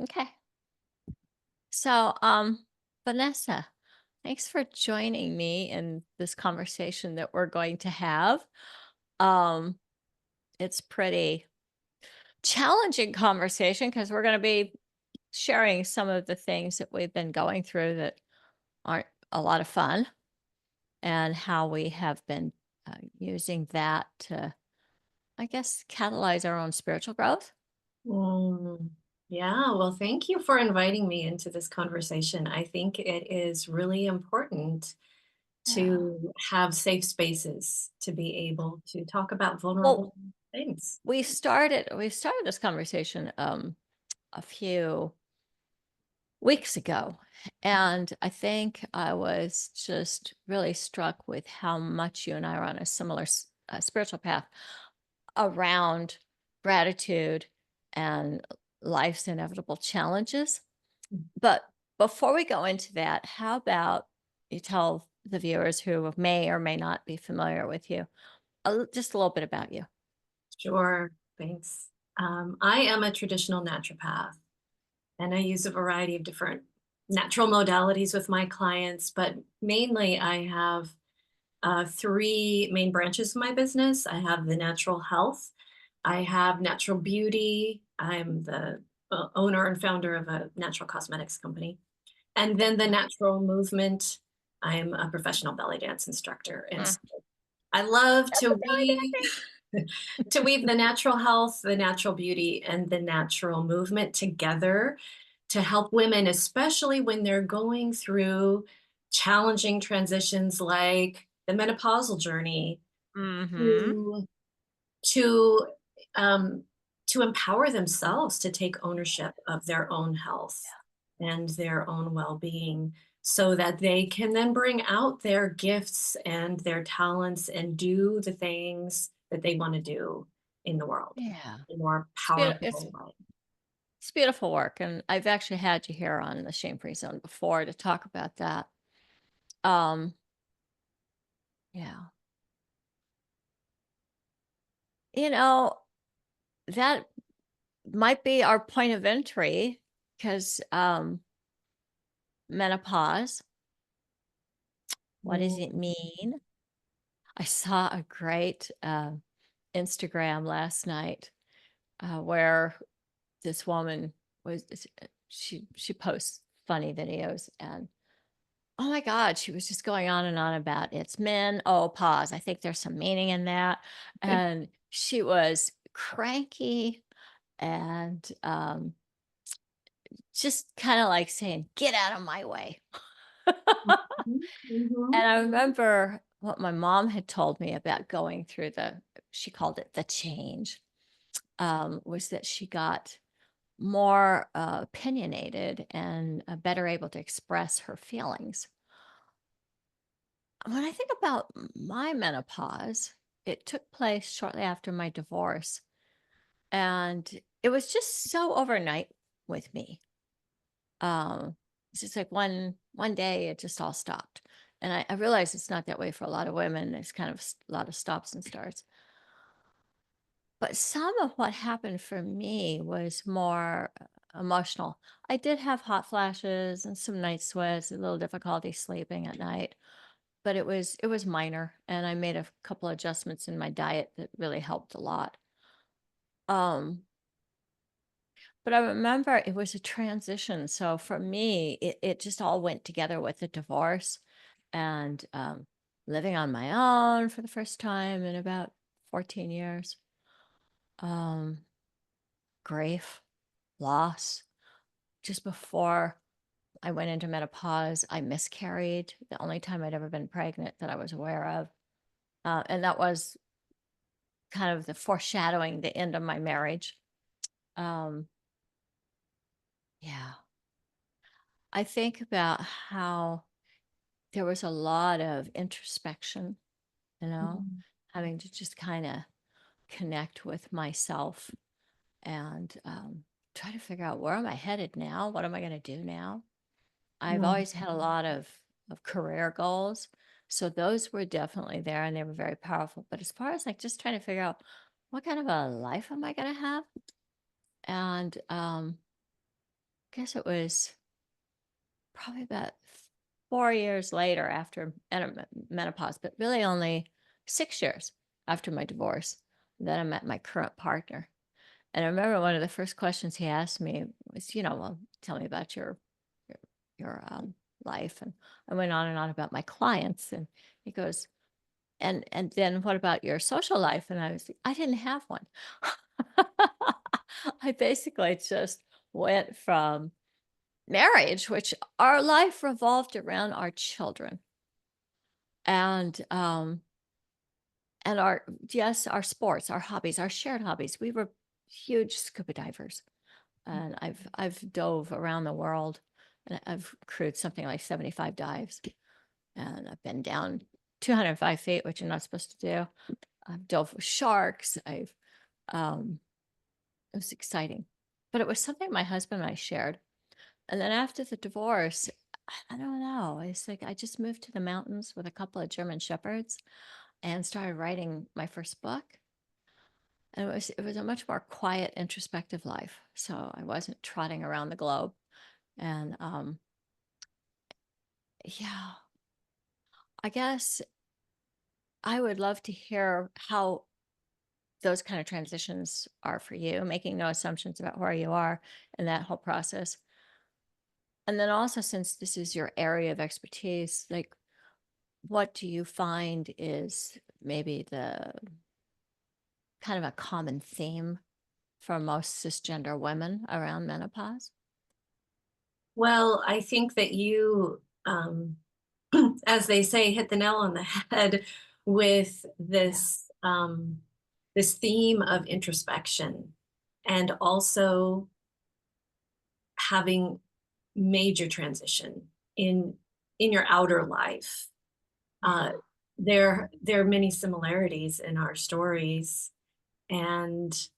Okay. So, Vanessa, thanks for joining me in this conversation that we're going to have. Um, it's pretty challenging conversation because we're going to be sharing some of the things that we've been going through that aren't a lot of fun and how we have been using that to, I guess, catalyze our own spiritual growth. Mm, yeah, well, thank you for inviting me into this conversation. I think it is really important Yeah. to have safe spaces to be able to talk about Well, vulnerable things. we started this conversation a few weeks ago. And I think I was just really struck with how much you and I are on a similar spiritual path around gratitude and life's inevitable challenges. But before we go into that, how about you tell the viewers who may or may not be familiar with you just a little bit about you? Sure, thanks. I am a traditional naturopath, and I use a variety of different natural modalities with my clients, but mainly I have three main branches of my business. I have the natural health, I have natural beauty. I'm the owner and founder of a natural cosmetics company. And then the Yeah. natural movement. I'm a professional belly dance instructor. And Mm, so I love that's a belly dancing. to weave the natural health, the natural beauty, and the natural movement together to help women, especially when they're going through challenging transitions like the menopausal journey, Mm-hmm. to to um, to empower themselves to take ownership of their own health and their own well-being so that they can then bring out their gifts and their talents and do the things that they want to do in the world Yeah. in more It's, beau- it's powerful way. It's beautiful work, and I've actually had you here on the Shame Free Zone before to talk about that. Um, yeah. You know, that might be our point of entry because menopause, what does it Mm, mean? I saw a great Instagram last night where this woman she posts funny videos and oh my god, she was just going on and on about it's men, oh, pause. I think there's some meaning in that. And she was cranky and just kind of like saying, "Get out of my way." mhm, mhm, And I remember what my mom had told me about going through she called it the change, was that she got more opinionated and better able to express her feelings. When I think about my menopause, it took place shortly after my divorce, and it was just so overnight with me. It's just like one day it just all stopped, and I realize it's not that way for a lot of women. There's kind of a lot of stops and starts. But some of what happened for me was more emotional. I did have hot flashes and some night sweats, a little difficulty sleeping at night, but it was minor, and I made a couple adjustments in my diet that really helped a lot. Um, but I remember it was a transition, so for me, it just all went together with the divorce and, living on my own for the first time in about 14 years. Um, Grief, loss. Just before I went into menopause, I miscarried, the only time I'd ever been pregnant that I was aware of, and that was kind of the foreshadowing the end of my marriage. Um, yeah. I think about how there was a lot of introspection, you know, mhm, having to just kind of connect with myself and try to figure out where am I headed now? What am I going to do now? I've mhm, always had a lot of career goals. So those were definitely there and they were very powerful. But as far as like just trying to figure out what kind of a life am I going to have? And guess it was probably about 4 years later after menopause, but really only 6 years after my divorce that I met my current partner. And I remember one of the first questions he asked me was, "Well, tell me about your your life." And I went on and on about my clients, and he goes, "And then what about your social life?" And I was like, "I didn't have one." I basically just went from marriage, which our life revolved around our children, and our yes, our sports, our hobbies, our shared hobbies. We were huge scuba divers, and I've dove around the world, and I've crewed something like 75 dives, and I've been down 205 feet, which you're not supposed to do. I've dove with sharks. Um, it was exciting, but it was something my husband and I shared. And then after the divorce, I don't know. It's like I just moved to the mountains with a couple of German shepherds and started writing my first book. And it was a much more quiet, introspective life. So I wasn't trotting around the globe. And yeah, I guess I would love to hear how those kind of transitions are for you, making no assumptions about where you are in that whole process. And then also, since this is your area of expertise, like what do you find is maybe the kind of a common theme for most cisgender women around menopause? Well, I think that you, as they say, hit the nail on the head with Yeah. this theme of introspection, and also having major transition in your outer life. Uh, Yeah. there are many similarities in our stories, and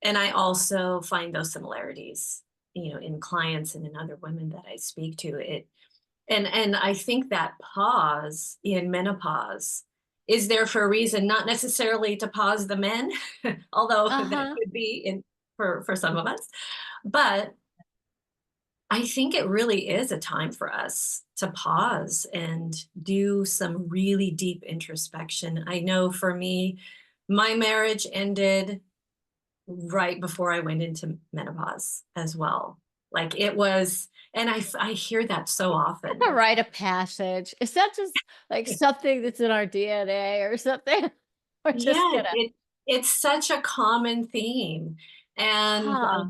I also find those similarities, in clients and in other women that I speak to. And I think that pause in menopause is there for a reason, not necessarily to pause the men, although that Uh-huh. could be in for some of us. But I think it really is a time for us to pause and do some really deep introspection. I know for me, my marriage ended right before I went into menopause as well. Like it was, and I hear that so A often. rite of passage. Is that just like something that's in our DNA or something? We're just Yes, gonna, it's such a common theme. And huh?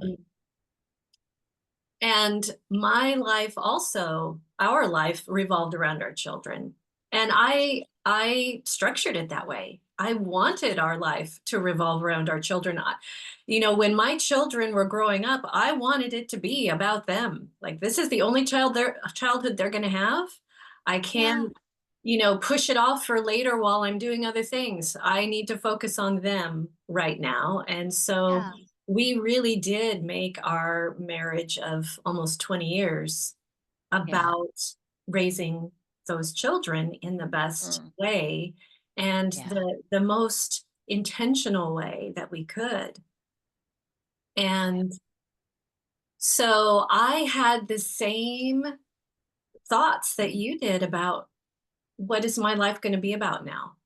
And my life also, our life revolved around our children. And I structured it that way. I wanted our life to revolve around our children. When my children were growing up, I wanted it to be about them. Like this is the only childhood they're going to have. I Yeah. can't, push it off for later while I'm doing other things. I need to focus on them right now. And so Yeah. we really did make our marriage of almost 20 years Yeah. about raising those children in the best Mm, way and yeah. the most intentional way that we could. And so I had the same thoughts that you did about what is my life going to be about now?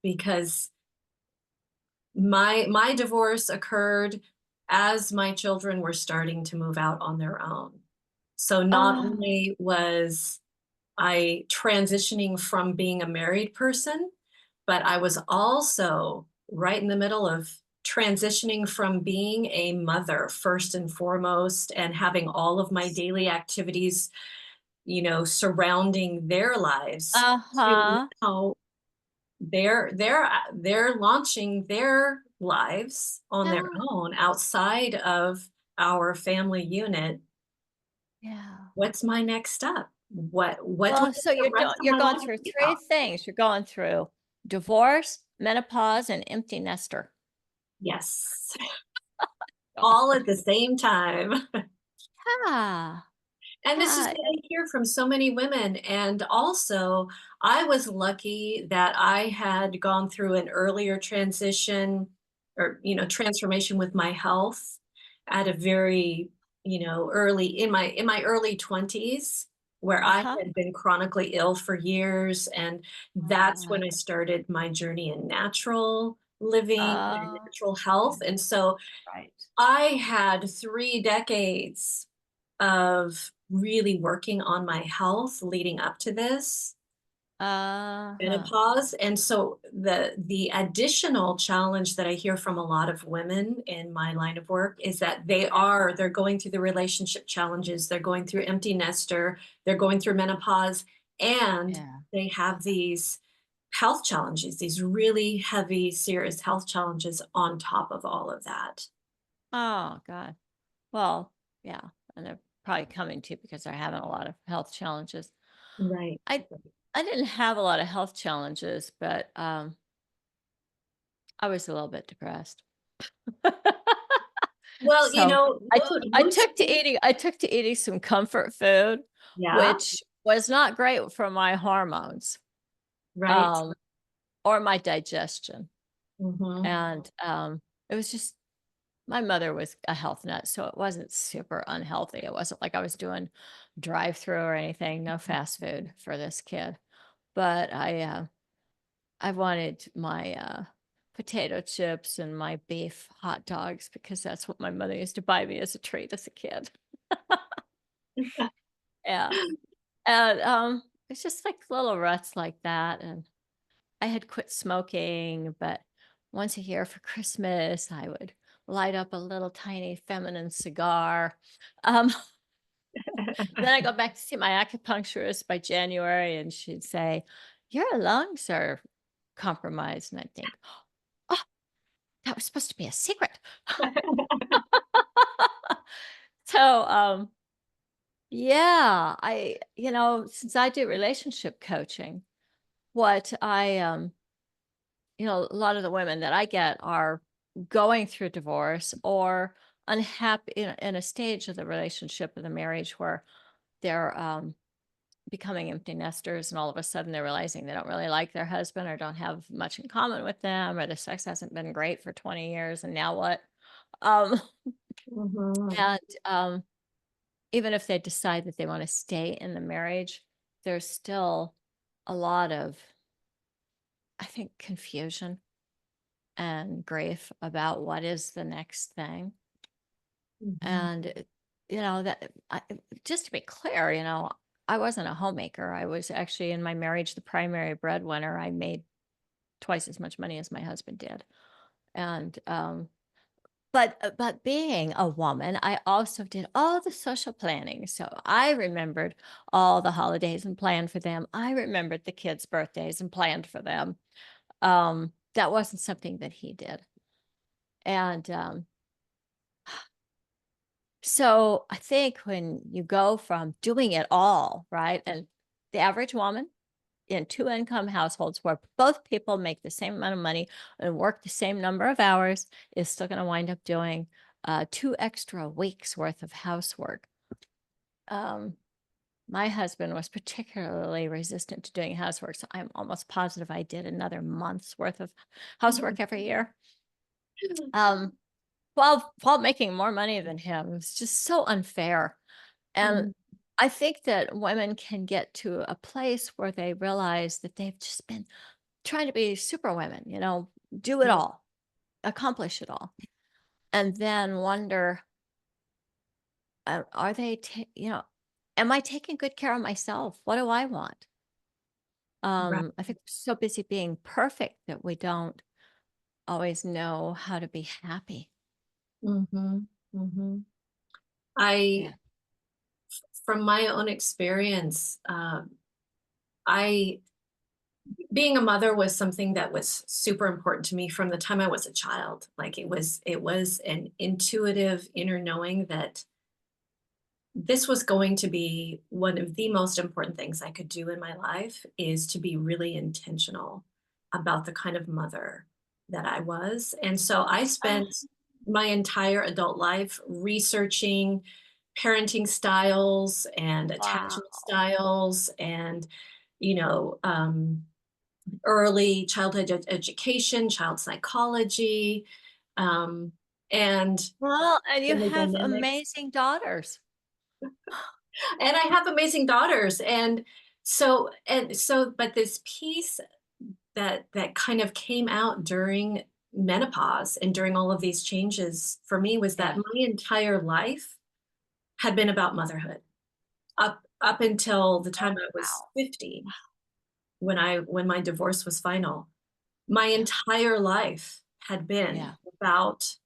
Because my divorce occurred as my children were starting to move out on their own. So not Oh, only was I transitioning from being a married person, but I was also right in the middle of transitioning from being a mother first and foremost, and having all of my daily activities, surrounding their lives, to uh-huh. now they're launching their lives on their Yeah. own outside of our family unit. Yeah. What's my next step? What Well, does so the rest of you're my going life through be 3 about? things. You're going through divorce, menopause, and empty nester. Yes, all at the same time. Yeah. And this is Yeah. what I hear from so many women. And also, I was lucky that I had gone through an earlier transition, or, transformation with my health at a very, early in my early 20s, where I Uh-huh. had been chronically ill for years, and that's Uh, when I started my journey in natural living and oh, natural health, and so right. I had 3 decades of really working on my health leading up to this Uh-huh. menopause, and so the additional challenge that I hear from a lot of women in my line of work is that they're going through the relationship challenges, they're going through empty nester, they're going through menopause, and Yeah. they have these health challenges, these really heavy, serious health challenges on top of all of that. Oh, God. Well, yeah, and they're probably coming to because they're having a lot of health challenges. Right. I I didn't have a lot of health challenges, but, I was a little bit depressed. Well, So, look, most I took to eating some comfort food, yeah, which was not great for my hormones, right. um, or my digestion, Mhm. and, it was just my mother was a health nut, so it wasn't super unhealthy. It wasn't like I was doing drive-through or anything, no fast food for this kid. But I wanted my, potato chips and my beef hot dogs because that's what my mother used to buy me as a treat as a kid. Yeah, and, it's just like little ruts like that, and I had quit smoking, but once a year for Christmas, I would light up a little tiny feminine cigar. Um, then I go back to see my acupuncturist by January, and she'd say, "Your lungs are compromised." And I think, "Oh, that was supposed to be a secret." So, yeah, since I do relationship coaching, what a lot of the women that I get are going through divorce or unhappy in a stage of the relationship or the marriage where they're becoming empty nesters and all of a sudden they're realizing they don't really like their husband or don't have much in common with them or the sex hasn't been great for 20 years and now what? Um, Mhm. and even if they decide that they want to stay in the marriage, there's still a lot of, I think, confusion and grief about what is the next thing. Mhm. And, that just to be clear, I wasn't a homemaker. I was actually in my marriage the primary breadwinner. I made twice as much money as my husband did. And, but being a woman, I also did all the social planning. So I remembered all the holidays and planned for them. I remembered the kids' birthdays and planned for them. That wasn't something that he did. And so I think when you go from doing it all, right? And the average woman in two income households where both people make the same amount of money and work the same number of hours is still going to wind up doing 2 extra weeks worth of housework. Um, my husband was particularly resistant to doing housework, so I'm almost positive I did another month's worth of housework every year. Um, while making more money than him, it was just so unfair. And Mhm. I think that women can get to a place where they realize that they've just been trying to be super women, do it Yeah. all, accomplish it all, and then wonder, are they, am I taking good care of myself? What do I want? Right. I think we're so busy being perfect that we don't always know how to be happy. Mhm. Mhm. I Yeah. From my own experience, I being a mother was something that was super important to me from the time I was a child. Like it was an intuitive inner knowing that this was going to be one of the most important things I could do in my life is to be really intentional about the kind of mother that I was. And so I Ah, spent my entire adult life researching parenting styles and wow. attachment styles and, you know, um, early childhood education, child psychology. And Well, and you family have dynamics. amazing daughters. And I have amazing daughters. But this piece that kind of came out during menopause and during all of these changes for me was that Yeah. my entire life had been about motherhood up until the Oh, time I was wow. 50 when my divorce was final. My Yeah. entire life had been Yeah. about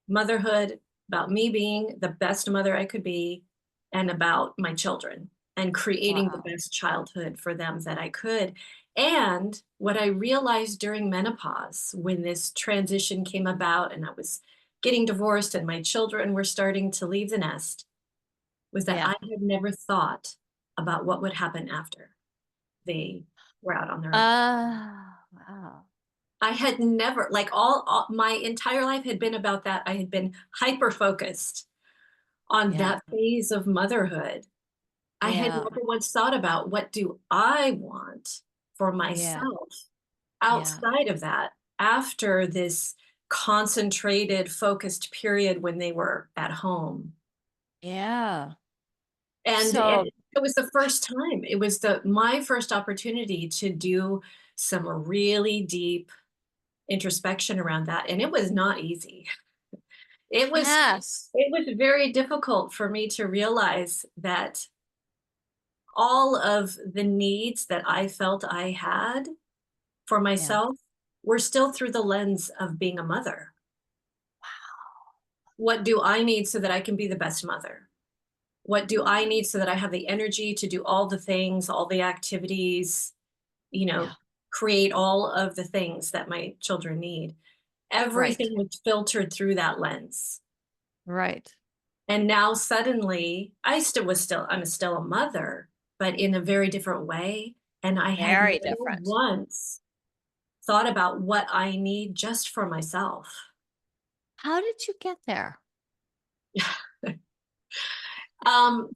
motherhood, about me being the best mother I could be, and about my children and creating the Wow. best childhood for them that I could. And what I realized during menopause, when this transition came about and I was getting divorced and my children were starting to leave the nest, was that I Yeah. had never thought about what would happen after they were out on their own. Wow. I had never, like, all my entire life had been about that. I had been hyper focused on Yeah. that phase of motherhood. I had Yeah. never once thought about what do I want for Yeah. myself Yeah. outside of that after this concentrated, focused period when they were at home. Yeah. And So it was the first time. It was the my first opportunity to do some really deep introspection around that, and it was not easy. It was yes. it was very difficult for me to realize that all of the needs that I felt I had for Yeah. myself were still through the lens of being a mother. What do I need so that I can be the best mother? What do I need so that I have the energy to do all the things, all the activities, you Yeah. know, create all of the things that my children need? Right. Everything was filtered through that lens. Right. And now suddenly I'm still a mother, but in a very different way. And I had Very never different. once thought about what I need just for myself. How did you get there? Um,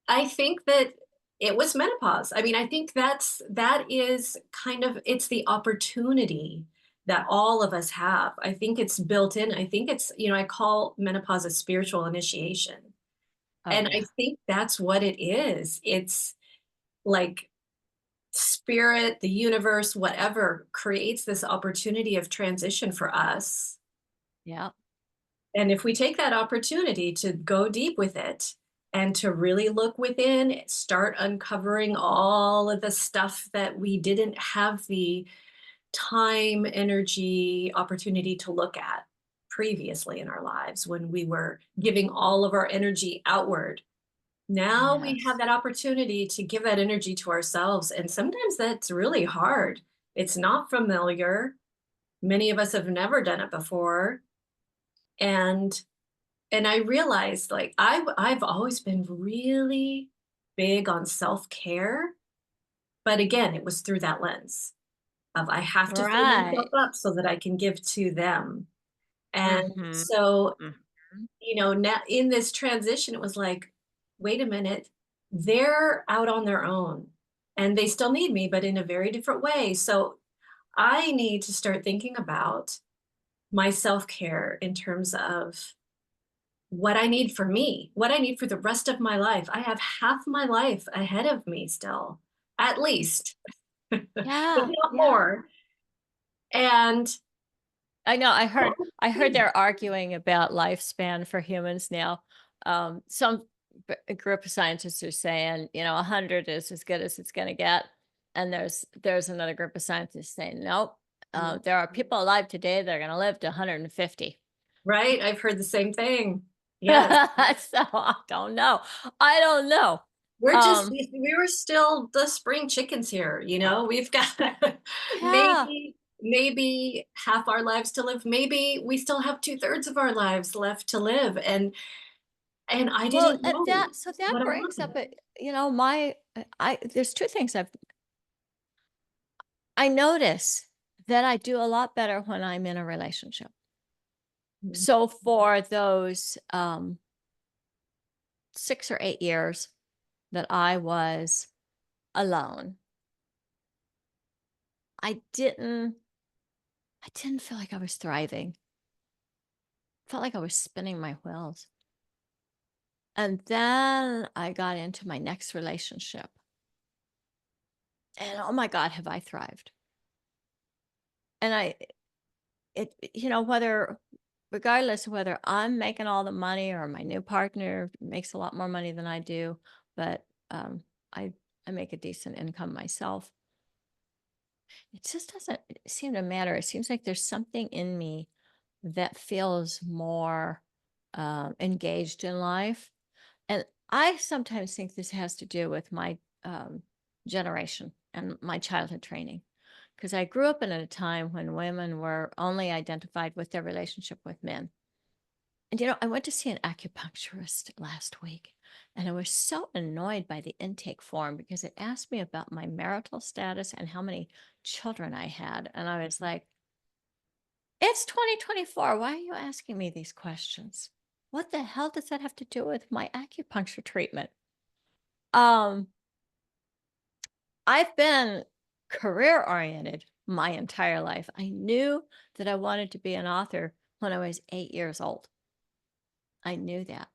I think that it was menopause. I mean, I think that is kind of it's the opportunity that all of us have. I think it's built in. I think it's, I call menopause a spiritual initiation. Oh, And yeah. I think that's what it is. It's like spirit, the universe, whatever creates this opportunity of transition for us. Yeah. And if we take that opportunity to go deep with it and to really look within, start uncovering all of the stuff that we didn't have the time, energy, opportunity to look at previously in our lives when we were giving all of our energy outward. Now we have Yes. that opportunity to give that energy to ourselves, and sometimes that's really hard. It's not familiar. Many of us have never done it before, and I realized, like, I've always been really big on self-care, but again, it was through that lens of I have to fill myself Right. up so that I can give to them, and Mhm. so Mhm. now in this transition, it was like, wait a minute, they're out on their own and they still need me, but in a very different way. So I need to start thinking about my self care in terms of what I need for me, what I need for the rest of my life. I have half my life ahead of me still, at least, if Yeah. not Yeah. more. And I know, I heard they're arguing about lifespan for humans now. Some a group of scientists are saying, 100 is as good as it's gonna get, and there's another group of scientists saying, "Nope, there are people alive today that are gonna live to 150." right, I've heard the same thing. Yes. So, I don't know. I don't know. We're just Um, we were still the spring chickens here, we've got yeah. maybe half our lives to live, maybe we still have 2/3 of our lives left to live, and I Well, didn't know that what I brings up wanted. my I there's 2 things I notice that I do a lot better when I'm in a relationship. Mhm. So for those 6 or 8 years that I was alone, I didn't I didn't feel like I was thriving. Felt like I was spinning my wheels. And then I got into my next relationship. And oh my God, have I thrived. And whether, regardless of whether I'm making all the money or my new partner makes a lot more money than I do, but I, I make a decent income myself. It just doesn't seem to matter. It seems like there's something in me that feels more engaged in life. And I sometimes think this has to do with my generation and my childhood training. Because I grew up in a time when women were only identified with their relationship with men. And, I went to see an acupuncturist last week, and I was so annoyed by the intake form because it asked me about my marital status and how many children I had. And I was like, it's 2024. Why are you asking me these questions? What the hell does that have to do with my acupuncture treatment? Um, I've been career oriented my entire life. I knew that I wanted to be an author when I was 8 years old. I knew that.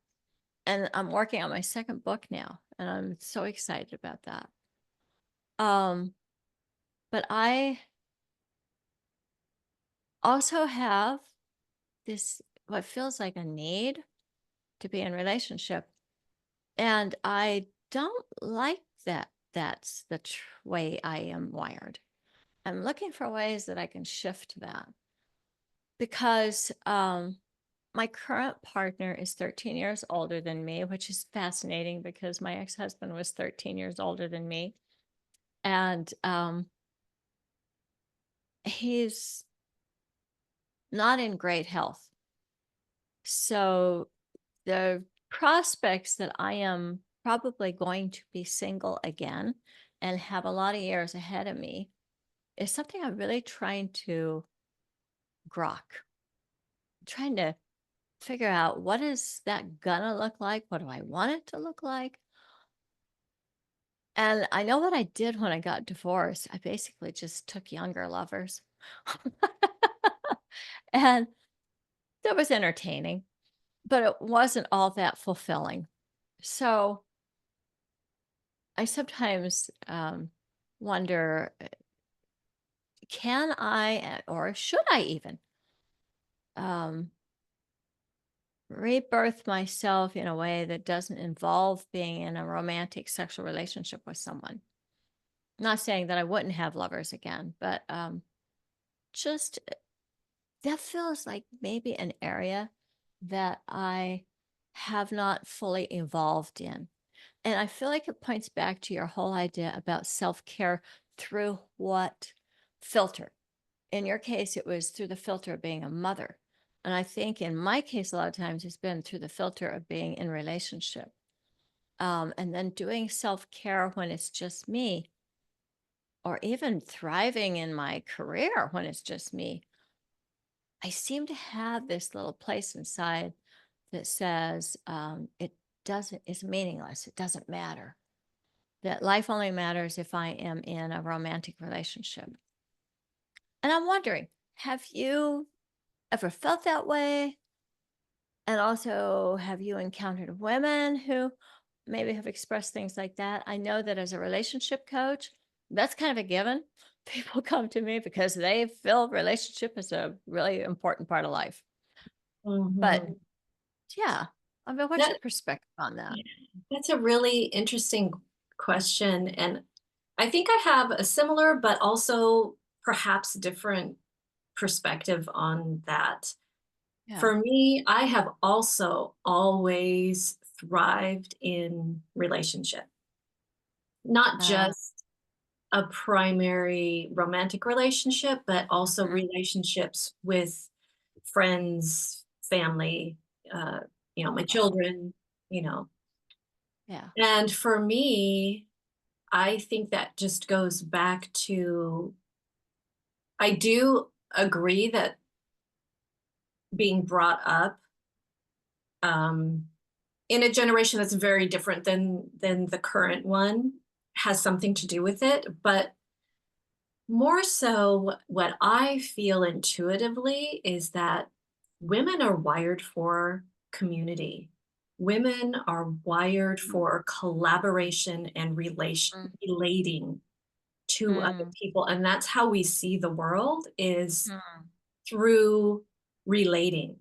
And I'm working on my second book now, and I'm so excited about that. Um, but I also have this what feels like a need to be in relationship. And I don't like that that's the way I am wired. I'm looking for ways that I can shift that because my current partner is 13 years older than me, which is fascinating because my ex-husband was 13 years older than me. And he's not in great health. So the prospects that I am probably going to be single again and have a lot of years ahead of me is something I'm really trying to grok, trying to figure out what is that gonna look like? What do I want it to look like? And I know what I did when I got divorced. I basically just took younger lovers. And that was entertaining, but it wasn't all that fulfilling. So I sometimes wonder, can I, or should I even, um, rebirth myself in a way that doesn't involve being in a romantic sexual relationship with someone? Not saying that I wouldn't have lovers again, but just that feels like maybe an area that I have not fully evolved in. And I feel like it points back to your whole idea about self care through what filter? In your case, it was through the filter of being a mother. And I think in my case, a lot of times it's been through the filter of being in relationship. And then doing self care when it's just me, or even thriving in my career when it's just me. I seem to have this little place inside that says it doesn't, it's meaningless. It doesn't matter. That life only matters if I am in a romantic relationship. And I'm wondering, have you ever felt that way? And also, have you encountered women who maybe have expressed things like that? I know that as a relationship coach, that's kind of a given. People come to me because they feel relationship is a really important part of life. But Mhm. yeah, I mean, what's your That perspective on that? Yeah, that's a really interesting question, and I think I have a similar but also perhaps different perspective on that. Yeah. For me, I have also always thrived in relationship, not Uh, just a primary romantic relationship, but also mhm. relationships with friends, family, uh, my Oh, children, you know. yeah. And for me, I think that just goes back to I do agree that being brought up um, in a generation that's very different than the current one has something to do with it. But more so, what I feel intuitively is that women are wired for community. Women are wired for collaboration and Mm, relating to other mm, people, and that's how we see the world is mm, through relating.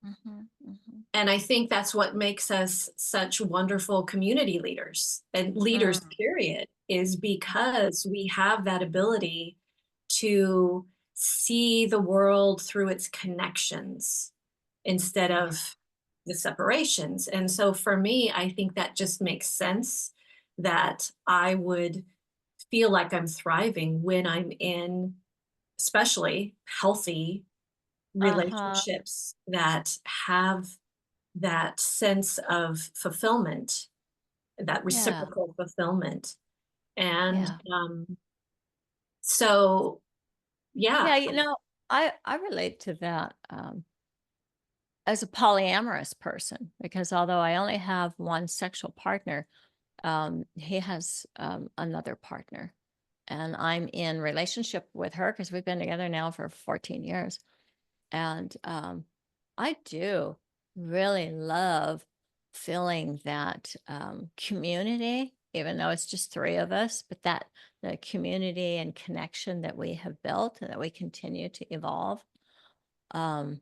mhm, mhm, And I think that's what makes us such wonderful community leaders and leaders, mm, period, is mhm. because we have that ability to see the world through its connections instead Yeah. of the separations. And so for me, I think that just makes sense that I would feel like I'm thriving when I'm in, especially healthy Uh-huh. relationships that have that sense of fulfillment, that Yeah. reciprocal fulfillment. And Yeah. so, yeah. Yeah, I relate to that, as a polyamorous person, because although I only have one sexual partner, he has, another partner, and I'm in relationship with her because 'cause we've been together now for 14 years. And I do really love feeling that community, even though it's just three of us, but that the community and connection that we have built and that we continue to evolve. Um,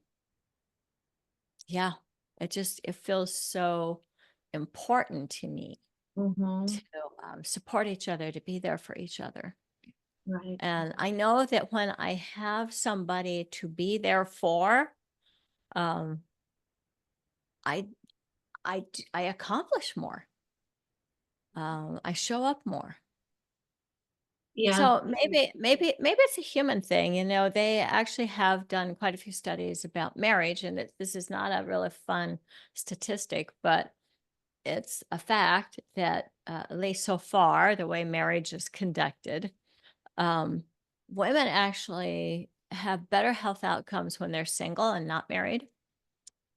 yeah, it feels so important to me to Mhm. support each other, to be there for each other. Right. And I know that when I have somebody to be there for, um, I I accomplish more. I show up more. Yeah. So maybe it's a human thing. They actually have done quite a few studies about marriage, and this is not a really fun statistic, but it's a fact that at least so far, the way marriage is conducted, um, women actually have better health outcomes when they're single and not married,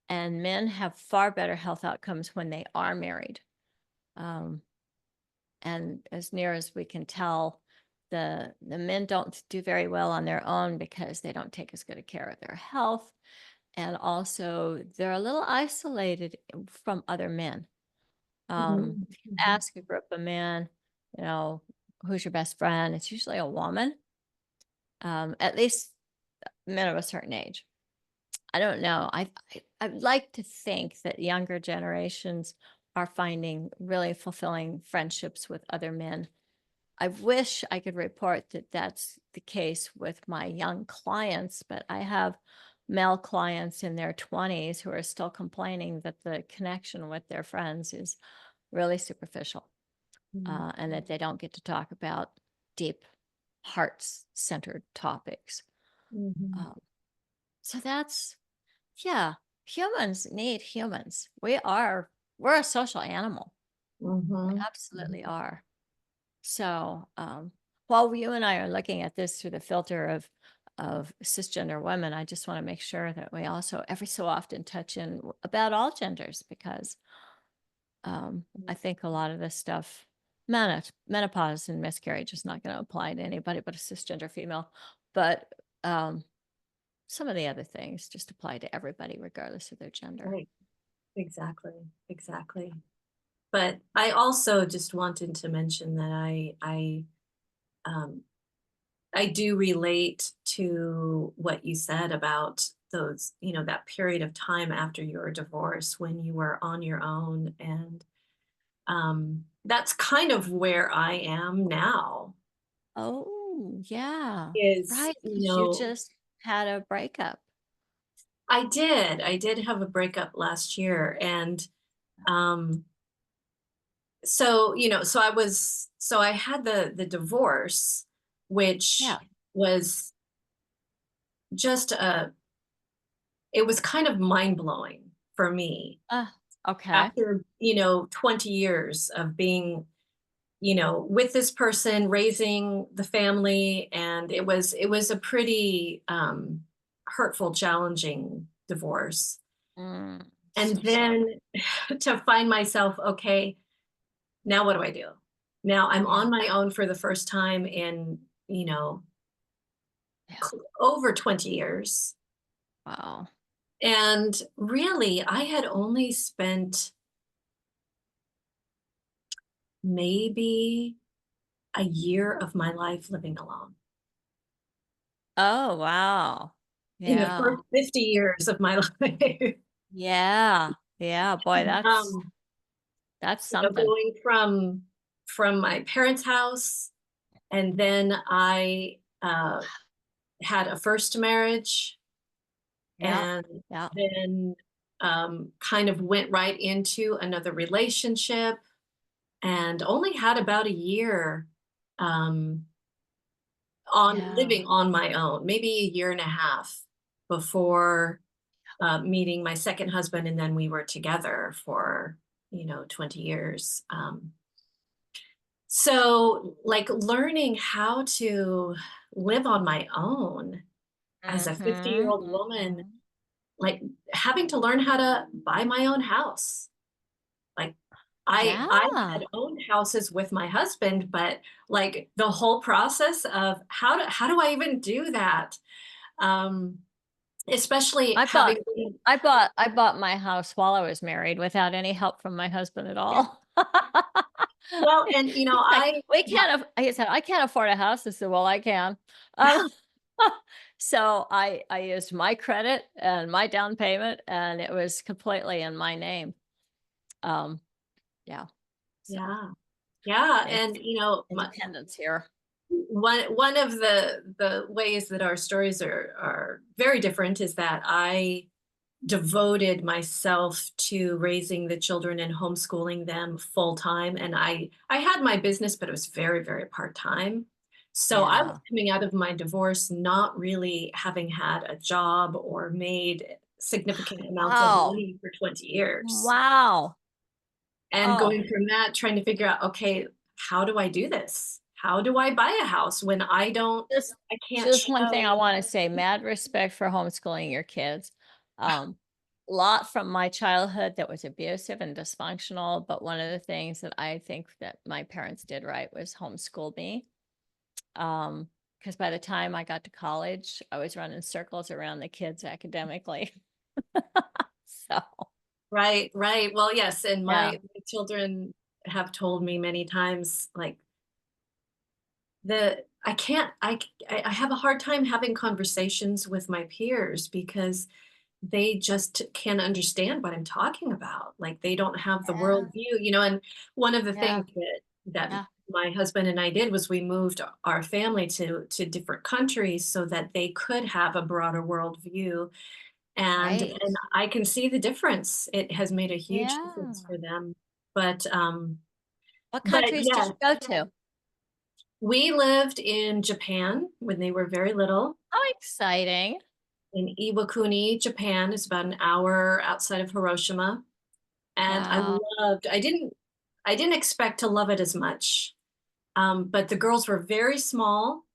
and men have far better health outcomes when they are married. Um, And as near as we can tell, the men don't do very well on their own because they don't take as good a care of their health. And also they're a little isolated from other men. Mhm. If you Mhm. ask a group of men, you know, who's your best friend? It's usually a woman, at least men of a certain age. I don't know. I'd like to think that younger generations are finding really fulfilling friendships with other men. I wish I could report that that's the case with my young clients, but I have male clients in their 20s who are still complaining that the connection with their friends is really superficial, Mhm. and that they don't get to talk about deep, heart centered topics. Mhm. Um, so that's, yeah, humans need humans. We're a social animal. We Mhm. absolutely Mhm. are. So, while you and I are looking at this through the filter of cisgender women, I just want to make sure that we also every so often touch in about all genders because I think a lot of this stuff, menopause and miscarriage is not going to apply to anybody but a cisgender female, but some of the other things just apply to everybody regardless of their gender. Right. Exactly. Exactly. But I also just wanted to mention that um, I do relate to what you said about those, that period of time after your divorce when you were on your own. And that's kind of where I am now Oh, yeah, is, right. Because you just had a breakup. I did have a breakup last year. And um, so I had the divorce, which Yeah. was just it was kind of mind blowing for me Ah, okay. after 20 years of being with this person, raising the family, and it was a pretty hurtful, challenging divorce. And So sorry. then to find myself, okay, now what do I do? Now I'm Yeah. on my own for the first time in Yeah. over 20 years. Wow. And really, I had only spent maybe a year of my life living alone. Oh, wow. In the Yeah. first 50 years of my life. Yeah. Yeah, boy, Um, that's something. going from my parents' house, and then I had a first marriage, Yeah. and Yeah. then kind of went right into another relationship, and only had about a year um, on Yeah. living on my own, maybe a year and a half before meeting my second husband, and then we were together for 20 years. So, like, learning how to live on my own as a 50-year-old Mhm. old woman, Mhm. like having to learn how to buy my own house. Like, I Yeah. had owned houses with my husband, but like the whole process of how do I even do that? Um, especially I having bought been, I bought my house while I was married without any help from my husband at yeah, all. well, and He's like, I "We can't aff" he said, "I can't afford a house." I said, "Well, I can." Um, so I used my credit and my down payment, and it was completely in my name. Um, yeah, so yeah, yeah, in and independence here. one of the ways that our stories are very different is that I devoted myself to raising the children and homeschooling them full time, and I had my business, but it was very, very part time. So I was Yeah. coming out of my divorce not really having had a job or made significant amounts of Wow. money for 20 years, Wow. and Oh. going from that trying to figure out, okay, how do I do this? How do I buy a house when Just I can't just one thing show. I wanna say, mad respect for homeschooling your kids. Um, lot from my childhood that was abusive and dysfunctional, but one of the things that I think that my parents did right was homeschool me. Because by the time I got to college, I was running circles around the kids academically. So, Right, right. Well, yes, and yeah. my children have told me many times, like, the I can't I have a hard time having conversations with my peers because they just can't understand what I'm talking about. Like, they don't have the Yeah, worldview, and one of the yeah, things that yeah, my husband and I did was we moved our family to different countries so that they could have a broader worldview, right. and I can see the difference. It has made a huge difference Yeah. for them. But What but countries did yeah, you go to? we lived in Japan when they were very little, How exciting. in Iwakuni, Japan. It's about an hour outside of Hiroshima, and Wow. I didn't expect to love it as much. But the girls were very small.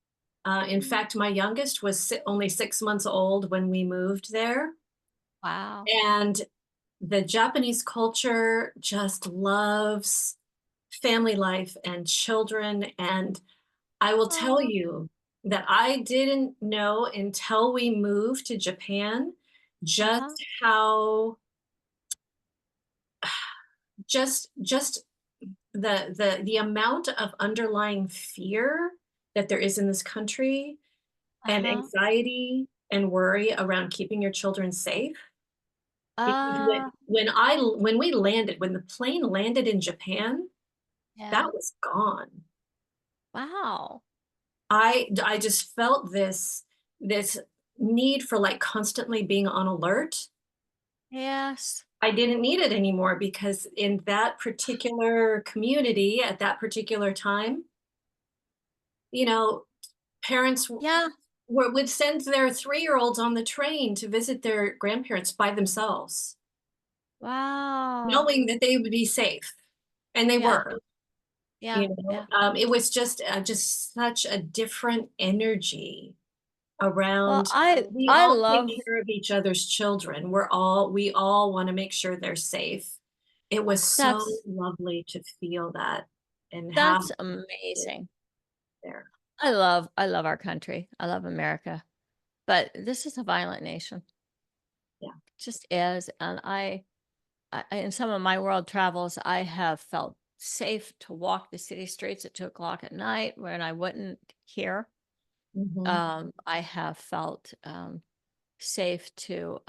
In fact, my youngest was only 6 months old when we moved there. Wow. And the Japanese culture just loves family life and children. And I will tell Oh, you that I didn't know until we moved to Japan just uh-huh. how just the amount of underlying fear that there is in this country, and Uh-huh. anxiety and worry around keeping your children safe. Because Uh, when we landed, when the plane landed in Japan, yeah. that was gone. Wow. I just felt this need for, like, constantly being on alert. Yes. I didn't need it anymore because in that particular community at that particular time, you know, parents Yeah. would send their 3-year-olds on the train to visit their grandparents by themselves, Wow. knowing that they would be safe, and they Yeah. were. Yeah. Yeah. It was just such a different energy Well, around. We I all take love care of each other's children. We all want to make sure they're safe. It was so that's lovely to feel that and have that's it amazing. there. I love our country. I love America, but this is a violent nation. Yeah. just is, and in some of my world travels, I have felt safe to walk the city streets at 2 o'clock at night when I wouldn't here. Mhm. I have felt, safe to,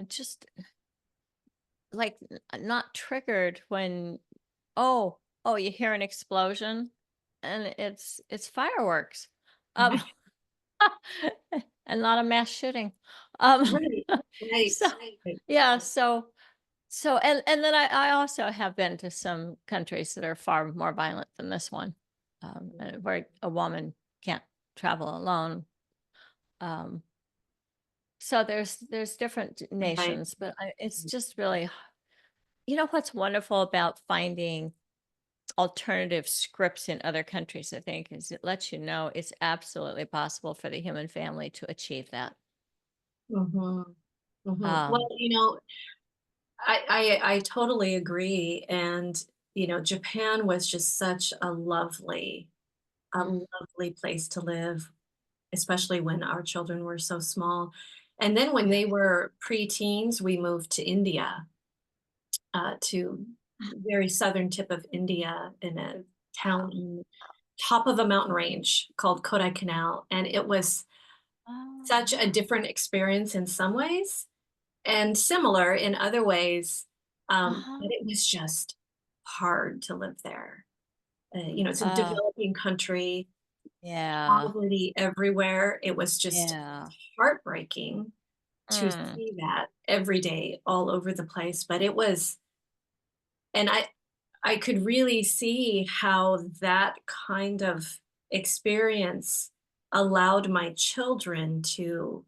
just, like, not triggered when, oh, you hear an explosion, and it's fireworks, um, Right, and not a mass shooting. Um, right, right, so right. yeah, and then I also have been to some countries that are far more violent than this one, where a woman can't travel alone. Um, so there's different Right. nations, but it's just really, what's wonderful about finding alternative scripts in other countries, I think, is it lets you know it's absolutely possible for the human family to achieve that. Mhm. Mhm. Well, Um, I totally agree, and, Japan was just such a mm, lovely place to live, especially when our children were so small, and then when they right. were preteens, we moved to India, to very southern tip of India in a town in top of a mountain range called Kodaikanal, and it was Oh, such a different experience in some ways, and similar in other ways, uh-huh. but it was just hard to live there. It's a Oh, developing country, yeah. poverty everywhere. It was just Yeah. heartbreaking to Mm, see that every day all over the place, but it was and I could really see how that kind of experience allowed my children to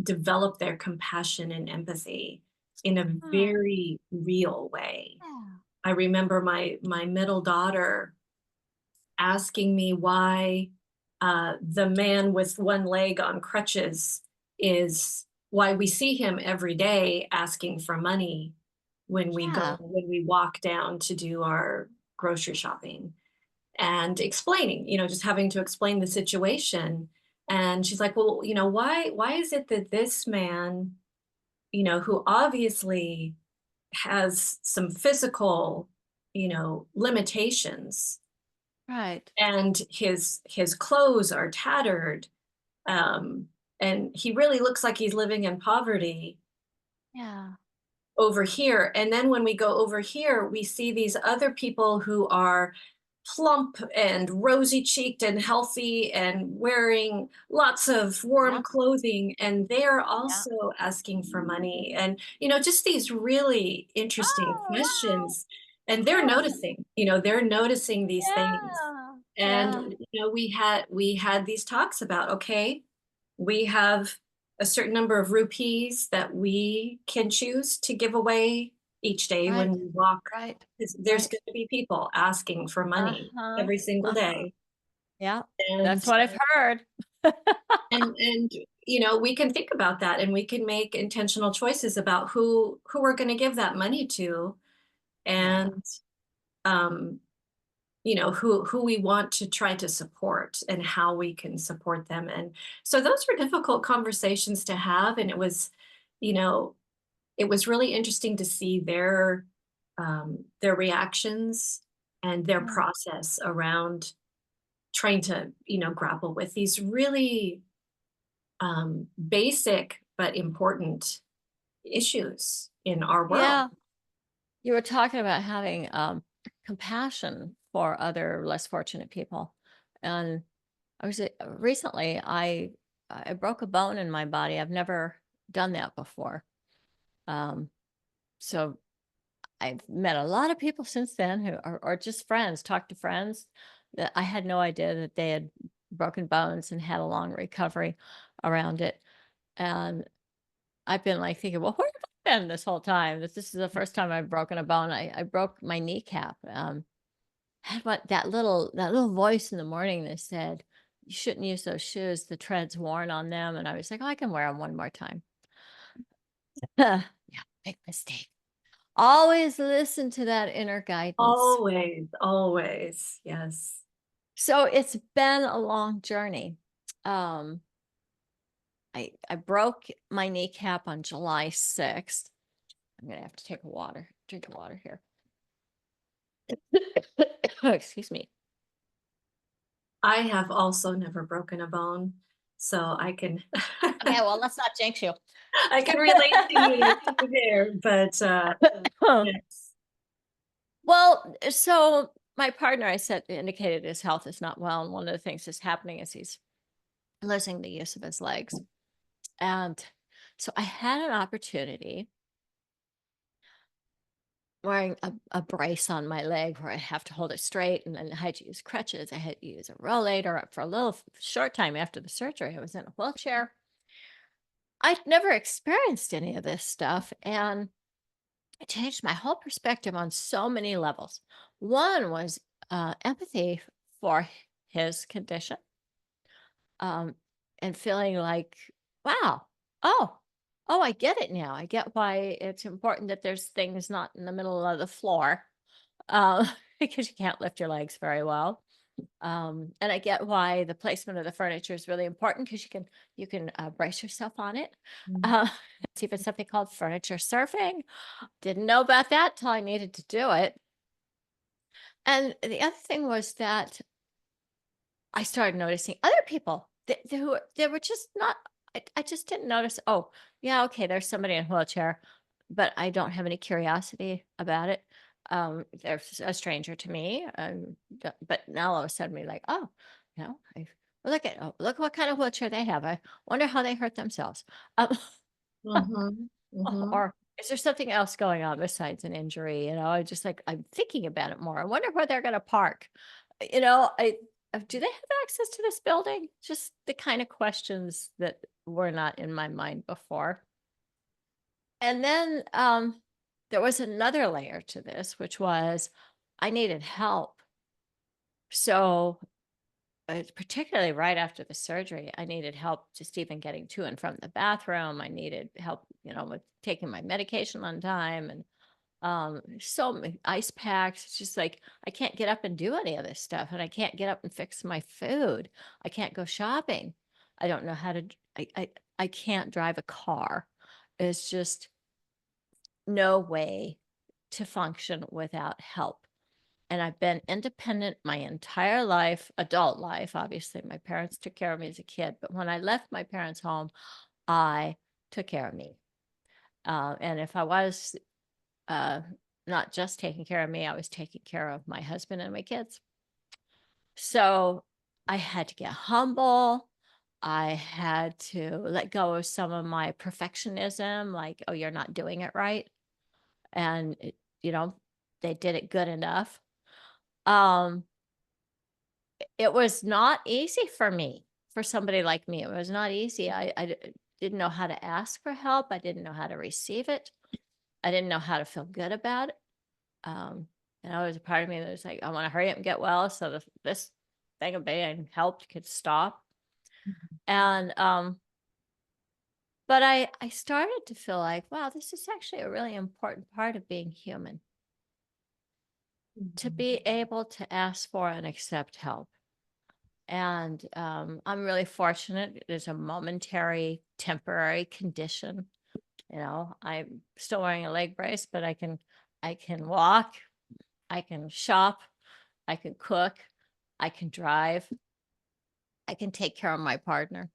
develop their compassion and empathy in a oh, very real way. yeah. I remember my middle daughter asking me why the man with one leg on crutches is why we see him every day asking for money Yeah, when we walk down to do our grocery shopping and explaining, just having to explain the situation. And she's like, well, why is it that this man, who obviously has some physical, limitations, right. and his clothes are tattered, um, and he really looks like he's living in poverty Yeah. over here. And then when we go over here, we see these other people who are plump and rosy cheeked and healthy and wearing lots of warm Yeah, clothing. And they're yeah. also asking for money. And, just these really interesting Oh, questions. And they're wow. noticing, they're noticing these things. Yeah. And, Yeah, we had these talks about, okay, we have a certain number of rupees that we can choose to give away each day when right, we walk. right, 'Cause there's right. going to be people asking for money Uh-huh, every single uh-huh. day. Yeah, And that's what I've heard. and we can think about that, and we can make intentional choices about who we're going to give that money to, Yeah, and um who we want to try to support and how we can support them. And so those were difficult conversations to have, and you know it was really interesting to see their reactions and their yeah. process around trying to grapple with these really basic but important issues in our world. Yeah, you were talking about having, compassion for other less fortunate people, and recently, I broke a bone in my body. I've never done that before, um, so I've met a lot of people since then who are just friends, talked to friends that I had no idea that they had broken bones and had a long recovery around it. And I've been like thinking, well, where have I been this whole time? This is the first time I've broken a bone. I broke my kneecap. Had that little voice in the morning that said, you shouldn't use those shoes. The tread's worn on them. And I was like, oh, I can wear them one more time. Yeah, big mistake. Always listen to that inner guidance. Always, always, yes. So it's been a long journey. Um, I broke my kneecap on July 6th. I'm gonna have to take a drink of water here. Excuse me. I have also never broken a bone, so I can Okay, well, let's not jinx you. I can relate to you there, but, yes. Well, so my partner, I said, indicated his health is not well, and one of the things that's happening is he's losing the use of his legs. And so I had an opportunity wearing a brace on my leg where I have to hold it straight, and then I had to use crutches. I had to use a rollator for a short time after the surgery. I was in a wheelchair. I'd never experienced any of this stuff, and it changed my whole perspective on so many levels. One was empathy for his condition, um, and feeling like, wow, oh, oh, I get it now. I get why it's important that there's things not in the middle of the floor, uh, because you can't lift your legs very well. And I get why the placement of the furniture is really important because you can brace yourself on it. Mm. Uh, it's even something called furniture surfing. Didn't know about that till I needed to do it. And the other thing was that I started noticing other people who they were just not. I just didn't notice. Oh, yeah, okay, there's somebody in a wheelchair, but I don't have any curiosity about it. There's a stranger to me, but now all of a sudden we're like, oh, I look what kind of wheelchair they have. I wonder how they hurt themselves. Um, Mhm, mhm. or is there something else going on besides an injury? I just like I'm thinking about it more. I wonder where they're going to park. I do they have access to this building? Just the kind of questions that were not in my mind before. And then there was another layer to this, which was I needed help. So particularly right after the surgery, I needed help just even getting to and from the bathroom. I needed help, with taking my medication on time, and so many ice packs. It's just like I can't get up and do any of this stuff, and I can't get up and fix my food. I can't go shopping. I don't know how to. I can't drive a car. It's just no way to function without help. And I've been independent my entire life, adult life. Obviously, my parents took care of me as a kid, but when I left my parents' home, I took care of me. And if I was uh, not just taking care of me, I was taking care of my husband and my kids. So I had to get humble. I had to let go of some of my perfectionism, like, oh, you're not doing it right. And, you know, they did it good enough. Um, it was not easy for me, for somebody like me. It was not easy. Didn't know how to ask for help. I didn't know how to receive it. I didn't know how to feel good about it. Um, there was a part of me that was like, I want to hurry up and get well so this thing of being helped could stop. And but I started to feel like, wow, this is actually a really important part of being human, to Mhm. be able to ask for and accept help. And I'm really fortunate. It is a momentary, temporary condition. I'm still wearing a leg brace, but I can walk, I can shop, I can cook, I can drive, I can take care of my partner,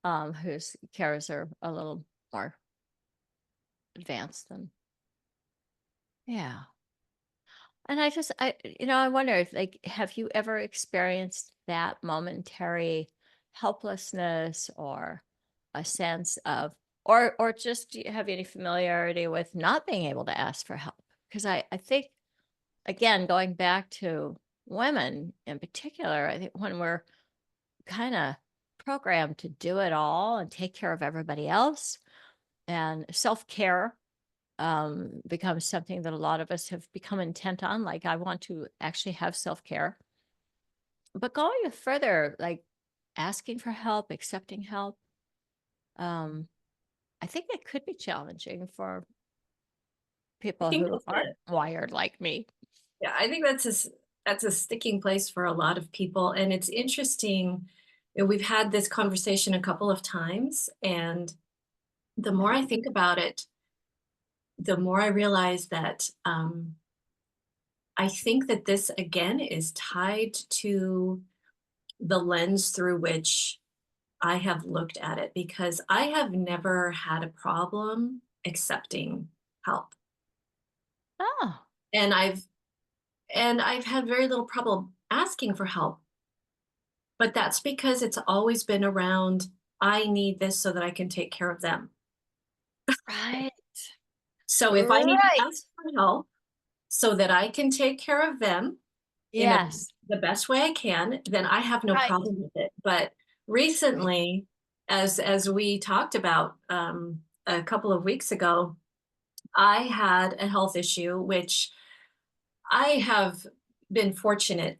whose cares are a little more advanced than, yeah. And I wonder if, like, have you ever experienced that momentary helplessness or a sense of, or just do you have any familiarity with not being able to ask for help? Because I think, again, going back to women in particular, I think when we're kind of programmed to do it all and take care of everybody else, and self care becomes something that a lot of us have become intent on. Like, I want to actually have self care. But going further, like asking for help, accepting help, um, I think it could be challenging for I people think who that's aren't it. wired like me. Yeah, I think that's a sticking place for a lot of people, and it's interesting we've had this conversation a couple of times, and the more Yeah. I think about it, the more I realize that I think that this again is tied to the lens through which I have looked at it, because I have never had a problem accepting help. Oh, And I've had very little problem asking for help, but that's because it's always been around, I need this so that I can take care of them. right. So if I need to Right. ask for help so that I can take care of them in Yes. the best way I can, then I have no Right. problem with it. But recently, as we talked about a couple of weeks ago, I had a health issue, which I have been fortunate,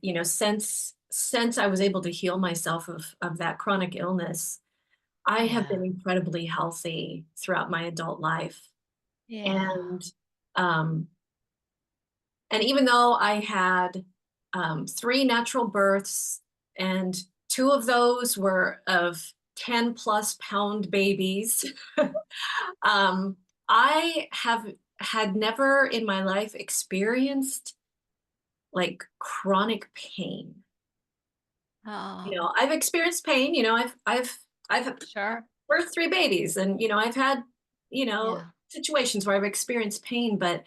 since I was able to heal myself of that chronic illness. I have Yeah. been incredibly healthy throughout my adult life. Yeah. And um, And even though I had 3 natural births, and 2 of those were of 10-plus-pound babies, um, I have had never in my life experienced like chronic pain. Oh, I've experienced pain. I've sure. birthed 3 babies, and I've had Yeah. situations where I've experienced pain. But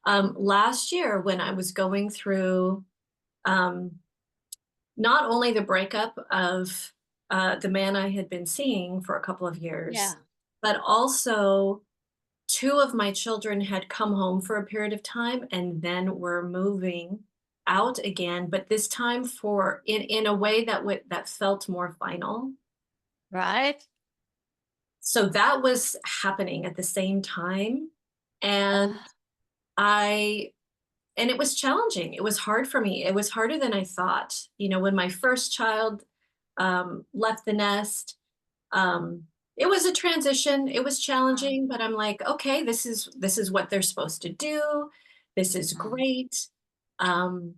last year, when I was going through um, not only the breakup of the man I had been seeing for a couple of years, Yeah. but also 2 of my children had come home for a period of time and then were moving out again, but this time for in a way that felt more final. Right. So that was happening at the same time, and Uh, I and it was challenging. It was hard for me. It was harder than I thought. When my first child left the nest, um, it was a transition. It was mm, challenging, but I'm like, okay, this is what they're supposed to do. This is mm. great. Um,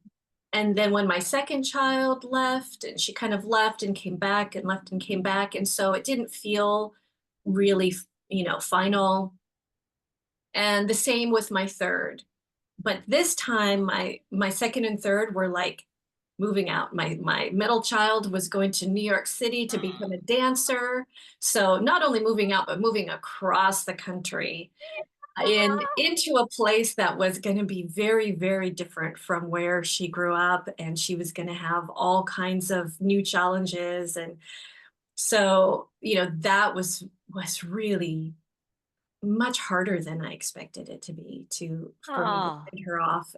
and then when my second child left, and she kind of left and came back and left and came back, and so it didn't feel really, final. And the same with my third. But this time, my second and third were like moving out. My middle child was going to New York City to become a dancer. So not only moving out, but moving across the country into a place that was going to be very, very different from where she grew up, and she was going to have all kinds of new challenges. And so, that was really much harder than I expected it to be, for me to Oh, send her off.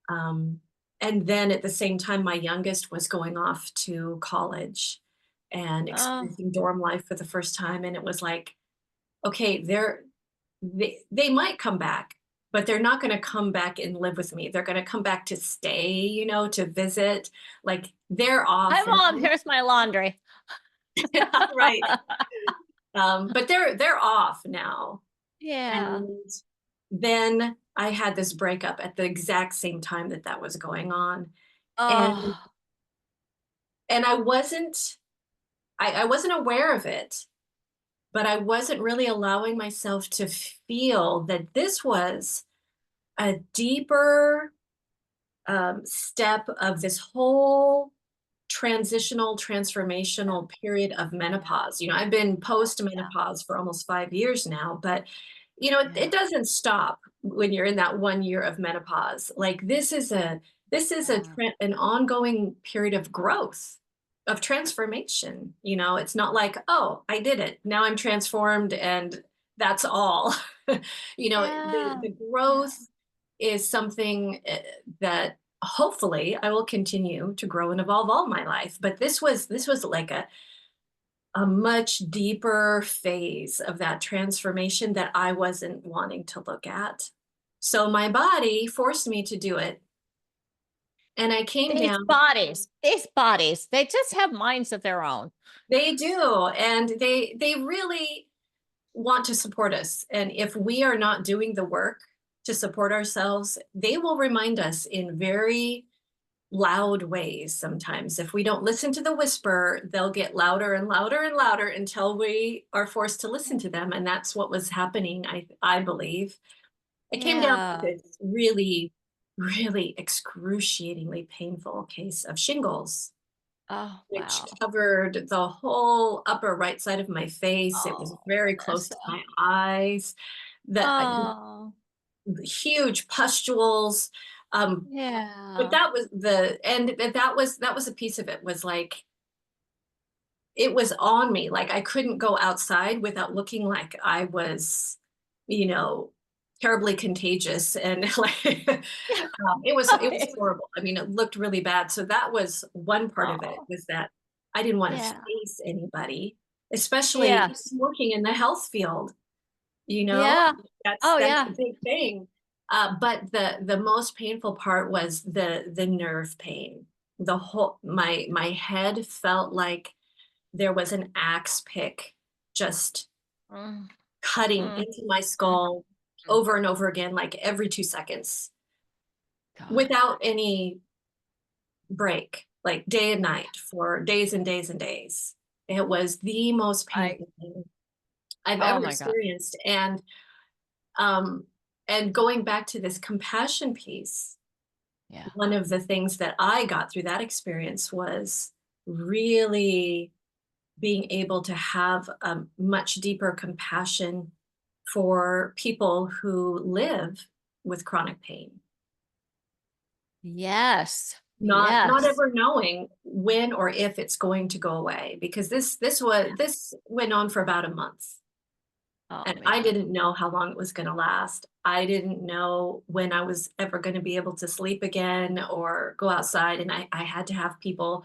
Um, and then at the same time, my youngest was going off to college and oh, experiencing dorm life for the first time. And it was like, okay, they might come back, but they're not going to come back and live with me. They're going to come back to stay, to visit. Like, they're hi, off mom. now. Here's my laundry. Right. But they're off now. Yeah. And then I had this breakup at the exact same time that that was going on. And Oh, and I wasn't aware of it, but I wasn't really allowing myself to feel that this was a deeper step of this whole transformational period of yeah. menopause. I've been post Yeah. menopause for almost 5 years now, but it Yeah. doesn't stop when you're in that 1 year of menopause. Like, Yeah. an ongoing period of growth, of transformation. It's not like, oh, I did it, now I'm transformed, and that's all. Yeah. The Yeah. growth is something that hopefully I will continue to grow and evolve all my life. But this was like a much deeper phase of that transformation that I wasn't wanting to look at. So my body forced me to do it. And I came down. These bodies, they just have minds of their own. They do. And they really want to support us. And if we are not doing the work to support ourselves, they will remind us in very loud ways sometimes. If we don't listen to the whisper, they'll get louder and louder and louder until we are forced to listen to them. And that's what was happening, I believe. It came down to Yeah. this really, really excruciatingly painful case of shingles, Oh, which wow. covered the whole upper right side of my face. It was Oh, very close to Vanessa. my eyes. The Oh, huge pustules. But yeah. that was that was a piece of it, was like it was on me. Like I couldn't go outside without looking like I was, you know, terribly contagious, and like it was Right. horrible. I mean, it looked really bad. So that was one part of it, Oh, was that I didn't want to yeah. face anybody, especially Yes. working in the health field, you know? Yeah. Oh, That's yeah. a big thing. But the most painful part was the nerve pain. The whole my head felt like there was an axe pick just Mm, cutting mm, into my mm, skull mm. over and over again, like every 2 seconds, God. without any break, like day and night for days and days and days. It was the most I painful thing I've Oh ever my god. experienced. Um, and going back to this compassion piece, Yeah. one of the things that I got through that experience was really being able to have a much deeper compassion for people who live with chronic pain, Yes. not Yes. ever knowing when or if it's going to go away, because this went on for about a month. Oh, And I man. didn't know how long it was gonna last. I didn't know when I was ever gonna be able to sleep again or go outside, and I had to have people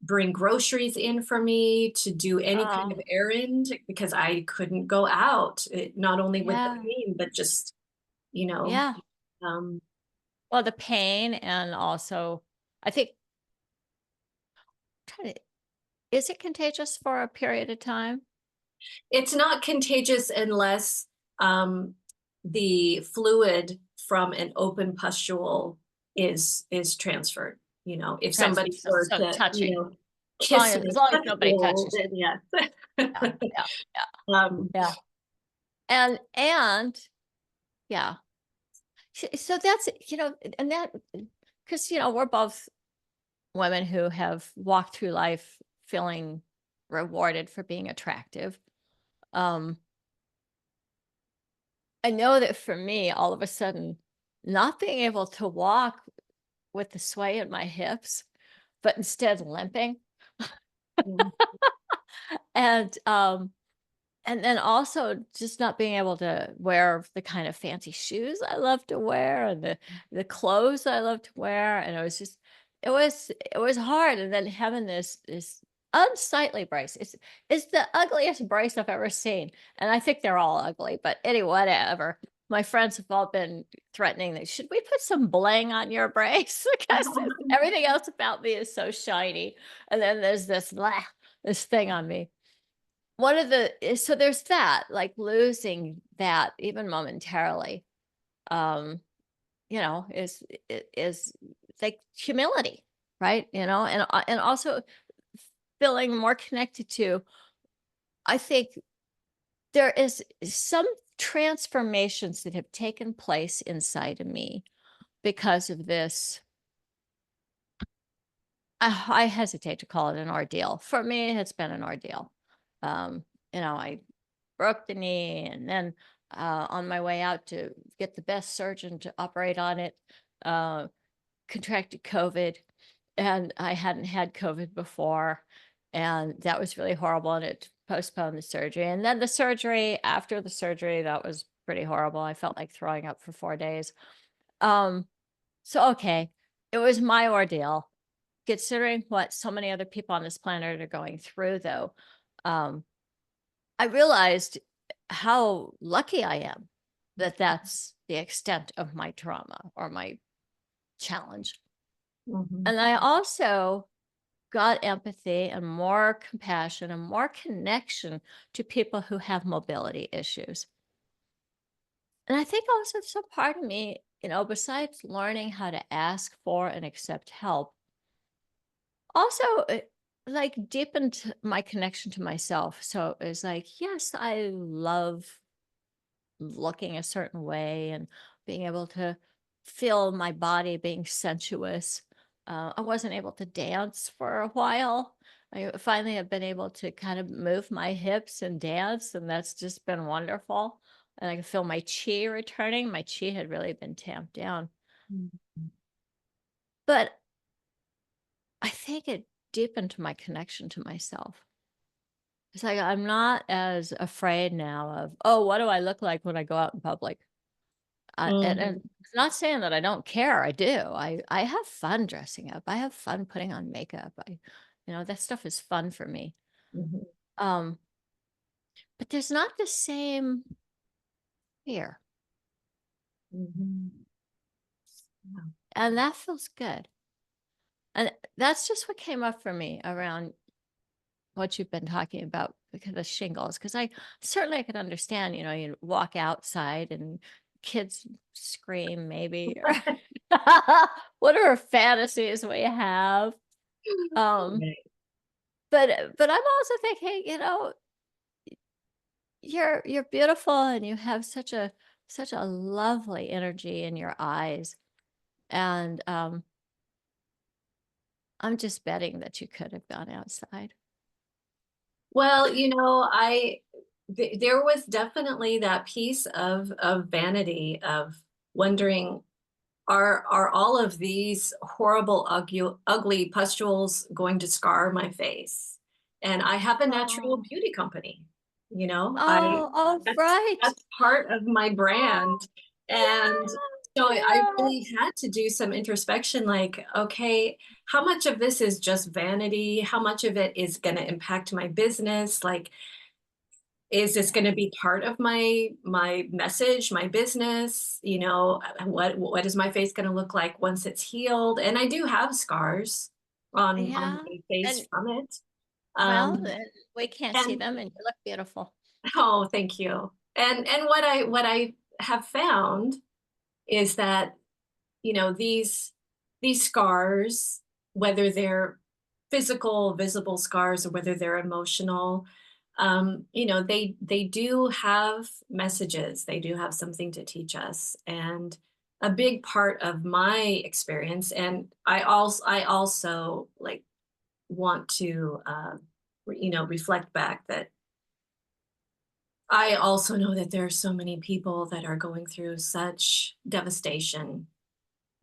bring groceries in for me to do any kind of Oh, errand because I couldn't go out, not only with the yeah. pain, but just, you know, Yeah. um, Well, the pain and also I think trying to is it contagious for a period of time? it's not contagious unless, the fluid from an open pustule is transferred. You know, if Transfer somebody were so to, touching. kiss my As long as nobody pustule, touches you. then yes. Yeah, yeah, yeah, Um, yeah. And yeah. So that's, and that because, we're both women who have walked through life feeling rewarded for being attractive. Um, I know that for me, all of a sudden, not being able to walk with the sway in my hips, but instead limping, yeah, and, and then also just not being able to wear the kind of fancy shoes I love to wear and the clothes I love to wear, and it was hard, and then having this unsightly brace. It's the ugliest brace I've ever seen, and I think they're all ugly, but anyway, whatever. My friends have all been threatening that, "Should we put some bling on your brace?" Because everything else about me is so shiny, and then there's this thing on me. One of the so there's that, like, losing that even momentarily, um, is like humility, right? And also feeling more connected to, I think there is some transformations that have taken place inside of me because of this. I hesitate to call it an ordeal. For me, it's been an ordeal. Um, I broke the knee, and then on my way out to get the best surgeon to operate on it, uh, contracted COVID, and I hadn't had COVID before, and that was really horrible, and it postponed the surgery. And then the surgery, after the surgery, that was pretty horrible. I felt like throwing up for 4 days. Um, so okay, it was my ordeal. Considering what so many other people on this planet are going through, though, um, I realized how lucky I am that that's the extent of my trauma or my challenge. mhm, And I also got empathy and more compassion and more connection to people who have mobility issues. And I think also some part of me besides learning how to ask for and accept help, also, like, deepened my connection to myself. So it's like, yes, I love looking a certain way and being able to feel my body being sensuous. I wasn't able to dance for a while. I finally have been able to kind of move my hips and dance, and that's just been wonderful. And I can feel my chi returning. My chi had really been tamped down. Mhm. But I think it deepened my connection to myself. It's like I'm not as afraid now of, oh, what do I look like when I go out in public? And Mhm. it's not saying that I don't care. I do. I have fun dressing up. I have fun putting on makeup. That stuff is fun for me. Mhm. Um, but there's not the same fear, Mhm. Yeah. and that feels good. And that's just what came up for me around what you've been talking about because of shingles, because I could understand, you walk outside and kids scream maybe or whatever fantasies we have. Um, Right. but I'm also thinking, you're beautiful and you have such a lovely energy in your eyes. And I'm just betting that you could have gone outside. Well, there was definitely that piece of vanity of wondering, are all of these horrible, ugly pustules going to scar my face? And I have a natural Oh, beauty company, you know, I oh, that's right. that's part of my Oh, brand. And so I yeah, really had to do some introspection, like, okay, how much of this is just vanity? How much of it is going to impact my business? Like, is this gonna be part of my message, my business? What is my face gonna look like once it's healed? And I do have scars on yeah. my face And from it. well, Um, we can't see and them, and you look beautiful. oh, thank you. And what I have found is that, these scars, whether they're physical, visible scars, or whether they're emotional, they do have messages. They do have something to teach us. And a big part of my experience, and I also like want to, reflect back that I also know that there are so many people that are going through such devastation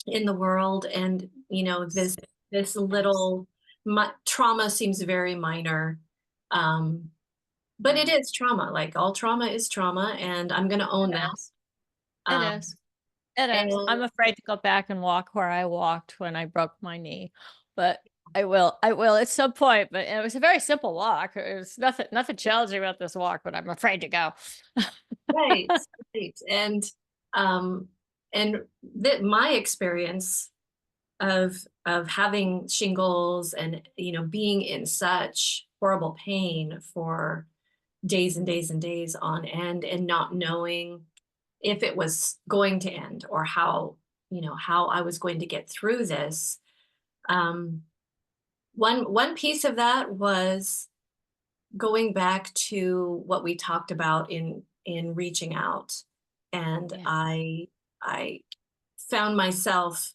in the world. And this Yes. little trauma seems very minor. um but it Yeah, is trauma. Like, all trauma is trauma, and I'm going to it own that. is. It um is. It is. and I'm afraid to go back and walk where I walked when I broke my knee, but I will at some point, but it was a very simple walk. It was nothing challenging about this walk, but I'm afraid to go. right, right. Um and that my experience of having shingles, and being in such horrible pain for days and days and days on end, and not knowing if it was going to end, or how I was going to get through this. Um, one piece of that was going back to what we talked about in reaching out, and Yeah, I found myself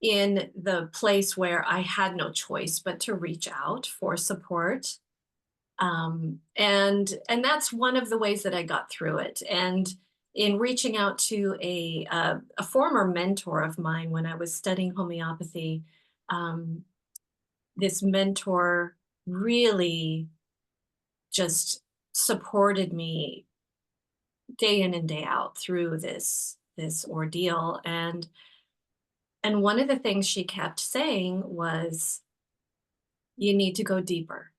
in the place where I had no choice but to reach out for support. And that's one of the ways that I got through it. And in reaching out to a former mentor of mine when I was studying homeopathy, um, this mentor really just supported me day in and day out through this ordeal. And one of the things she kept saying was, you need to go deeper.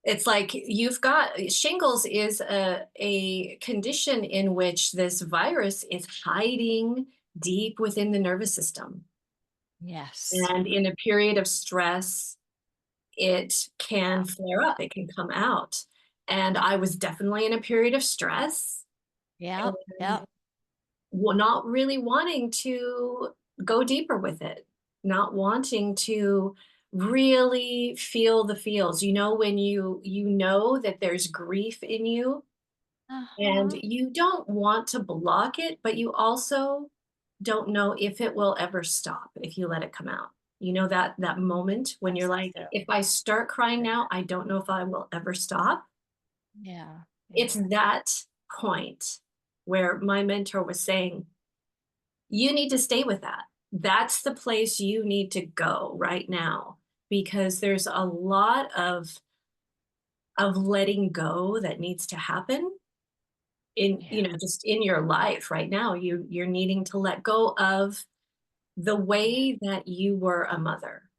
It's like, you've got shingles is a condition in which this virus is hiding deep within the nervous system. yes. And in a period of stress, it can flare up, it can come out. And I was definitely in a period of stress. Yeah, And yeah. not really wanting to go deeper with it, not wanting to really feel the feels. You know, when you know that there's grief in you and Uh-huh. you don't want to block it, but you also don't know if it will ever stop if you let it come out. You know that moment when you're That's like, true. if I start crying now, I don't know if I will ever stop. Yeah. It's Yeah. that point where my mentor was saying, you need to stay with that. That's the place you need to go right now because there's a lot of letting go that needs to happen in, Yeah. just in your life right now. You're needing to let go of the Yeah. way that you were a mother.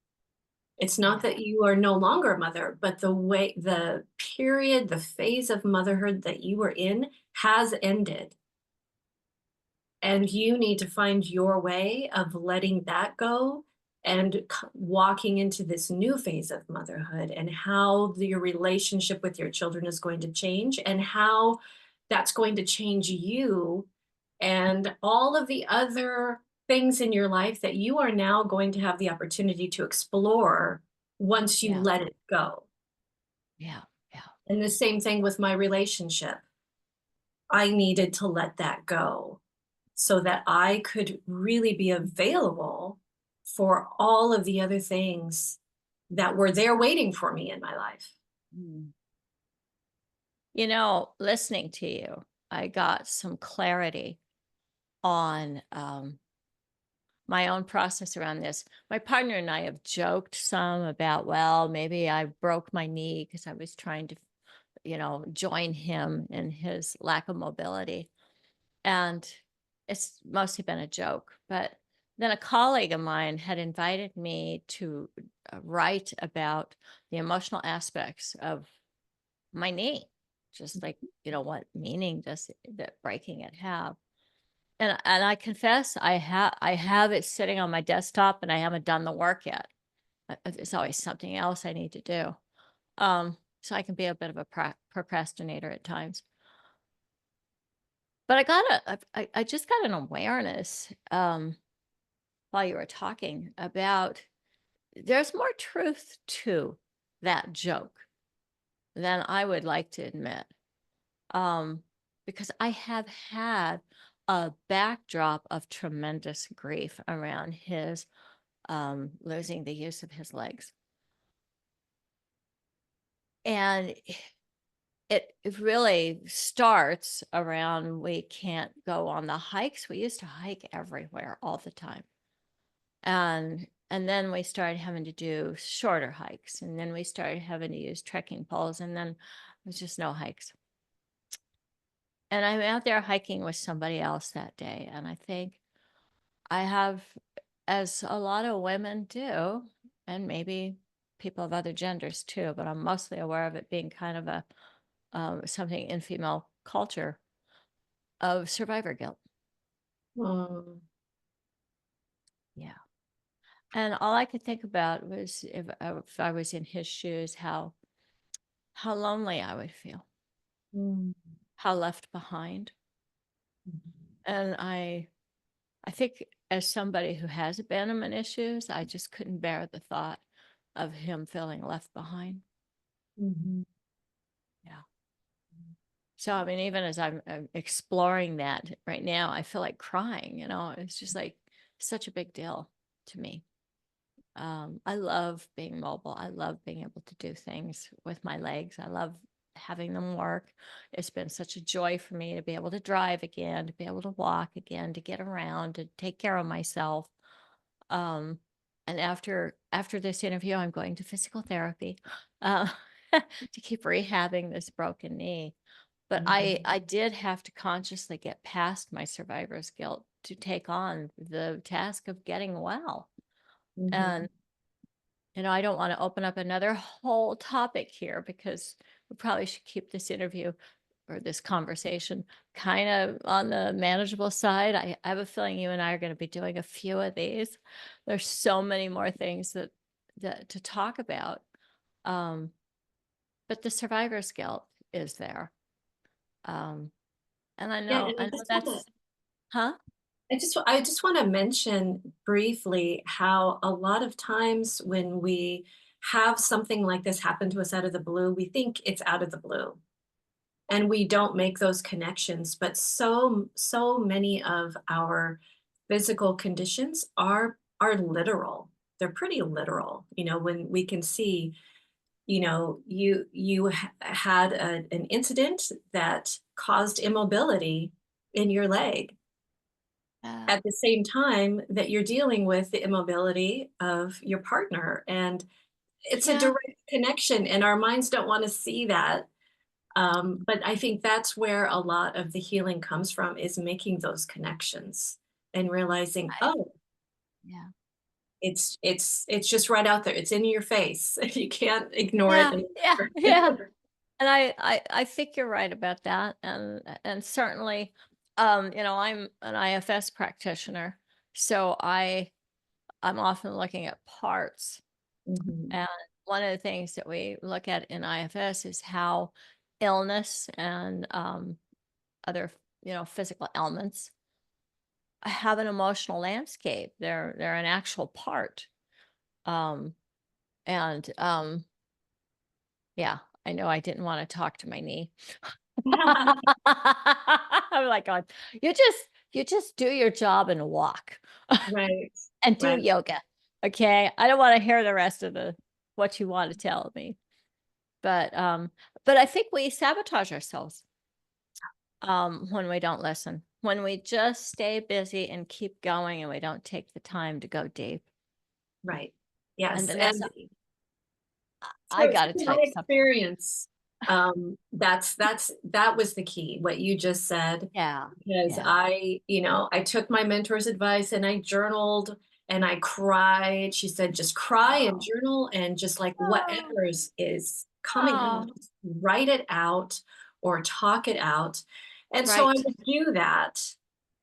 It's not Yeah. that you are no longer a mother, but the period, the phase of motherhood that you were in has ended. And you need to find your way of letting that go and walking into this new phase of motherhood and how your relationship with your children is going to change and how that's going to change you and all of the other things in your life that you are now going to have the opportunity to explore once you Yeah. let it go. Yeah. Yeah. And the same thing with my relationship. I needed to let that go so that I could really be available for all of the other things that were there waiting for me in my life. Mm. Listening to you, I got some clarity on my own process around this. My partner and I have joked some about, well, maybe I broke my knee because I was trying to, join him in his lack of mobility. And it's mostly been a joke. But then a colleague of mine had invited me to write about the emotional aspects of my knee, just like, what meaning does that breaking it have? And I confess I have it sitting on my desktop and I haven't done the work yet. There's always something else I need to do. So I can be a bit of a procrastinator at times. But I just got an awareness while you were talking about there's more truth to that joke than I would like to admit. Um, because I have had a backdrop of tremendous grief around his losing the use of his legs. And it really starts around we can't go on the hikes. We used to hike everywhere all the time. And then we started having to do shorter hikes. And then we started having to use trekking poles. And then it was just no hikes. And I'm out there hiking with somebody else that day. And I think I have, as a lot of women do, and maybe people of other genders too, but I'm mostly aware of it being kind of a something in female culture of survivor guilt. Mm, Yeah. And all I could think about was if I was in his shoes, how lonely I would feel, mm, how left behind. And I think as somebody who has abandonment issues, I just couldn't bear the thought of him feeling left behind. mhm, Yeah. So, I mean, even as I'm exploring that right now, I feel like crying, it's just like such a big deal to me. I love being mobile. I love being able to do things with my legs. I love having them work. It's been such a joy for me to be able to drive again, to be able to walk again, to get around, to take care of myself. Um, and after this interview, I'm going to physical therapy uh, to keep rehabbing this broken knee. But I mhm, did have to consciously get past my survivor's guilt to take on the task of getting well. mhm. And I don't want to open up another whole topic here because we probably should keep this interview or this conversation kind of on the manageable side. I have a feeling you and I are going to be doing a few of these. There's so many more things that to talk about. Um, but the survivor's guilt is there. Um, and I Yeah, know and I I know just want to that's Huh? I just want to mention briefly how a lot of times when we have something like this happen to us out of the blue, we think it's out of the blue and we don't make those connections. But so many of our physical conditions are literal. They're pretty literal. When we can see, you had an incident that caused immobility in your leg Yeah. at the same time that you're dealing with the immobility of your partner. And it's a Yeah. direct connection, and our minds don't want to see that. But I think that's where a lot of the healing comes from, is making those connections and realizing, I oh, yeah. it's just right out there. It's in your face. You can't ignore it Yeah, yeah, yeah. anymore. And I think you're right about that, and certainly, I'm an IFS practitioner, so I'm often looking at parts, Mhm. and one of the things that we look at in IFS is how illness and, other, physical ailments have an emotional landscape. They're an actual part, um, and, yeah, I know I didn't wanna talk to my knee. I'm like going, you just do your job and walk Right, and do right. yoga. Okay. I don't want to hear the rest of the what you want to tell me. But but I think we sabotage ourselves when we don't listen. When we just stay busy and keep going and we don't take the time to go deep. Right. And Yes, and Vanessa, I so gotta my tell you something. experience, that was the key, what you just said, Yeah. because Yeah. I took my mentor's advice and I journaled and I cried. She said, just cry and Oh, journal and just like oh, whatever is coming out, oh. just write it out or talk it out. And so I Right. would do that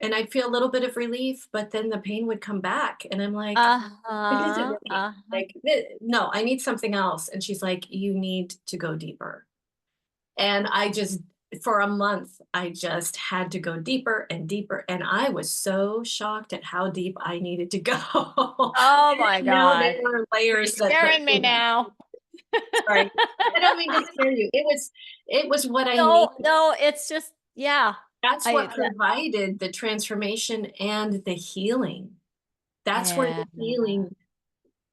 and I'd feel a little bit of relief, but then the pain would come back. And I'm like, this isn't Uh-huh. working. Uh-huh. Like, no, I need something else. And she's like, you need to go deeper. And for a month, I just had to go deeper and deeper. And I was so shocked at how deep I needed to go. Oh I my didn't know there god. were You're layers that scaring me now. sorry. I don't mean to scare you. It was what I No, needed. no, it's just yeah. That's I what that provided the transformation and the healing. That's where yeah, the healing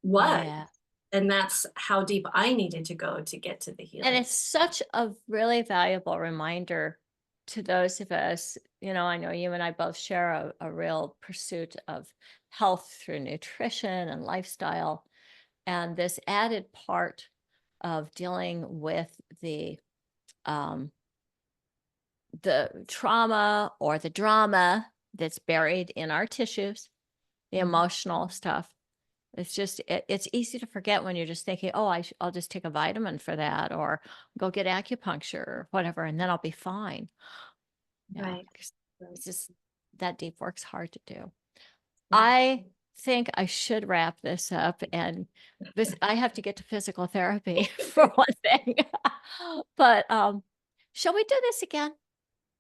was. yeah. And that's how deep I needed to go to get to the And healing. it's such a really valuable reminder to those of us, I know you and I both share a real pursuit of health through nutrition and lifestyle, and this added part of dealing with um the trauma or the drama that's buried in our tissues, the Mhm. emotional stuff. It's easy to forget when you're just thinking, "Oh, I'll just take a vitamin for that or go get acupuncture or whatever, and then I'll be fine." Yeah, Right. 'cause Right. it's just that deep work's hard to do. Yeah. I think I should wrap this up, and this I have to get to physical therapy for one thing. But, shall we do this again?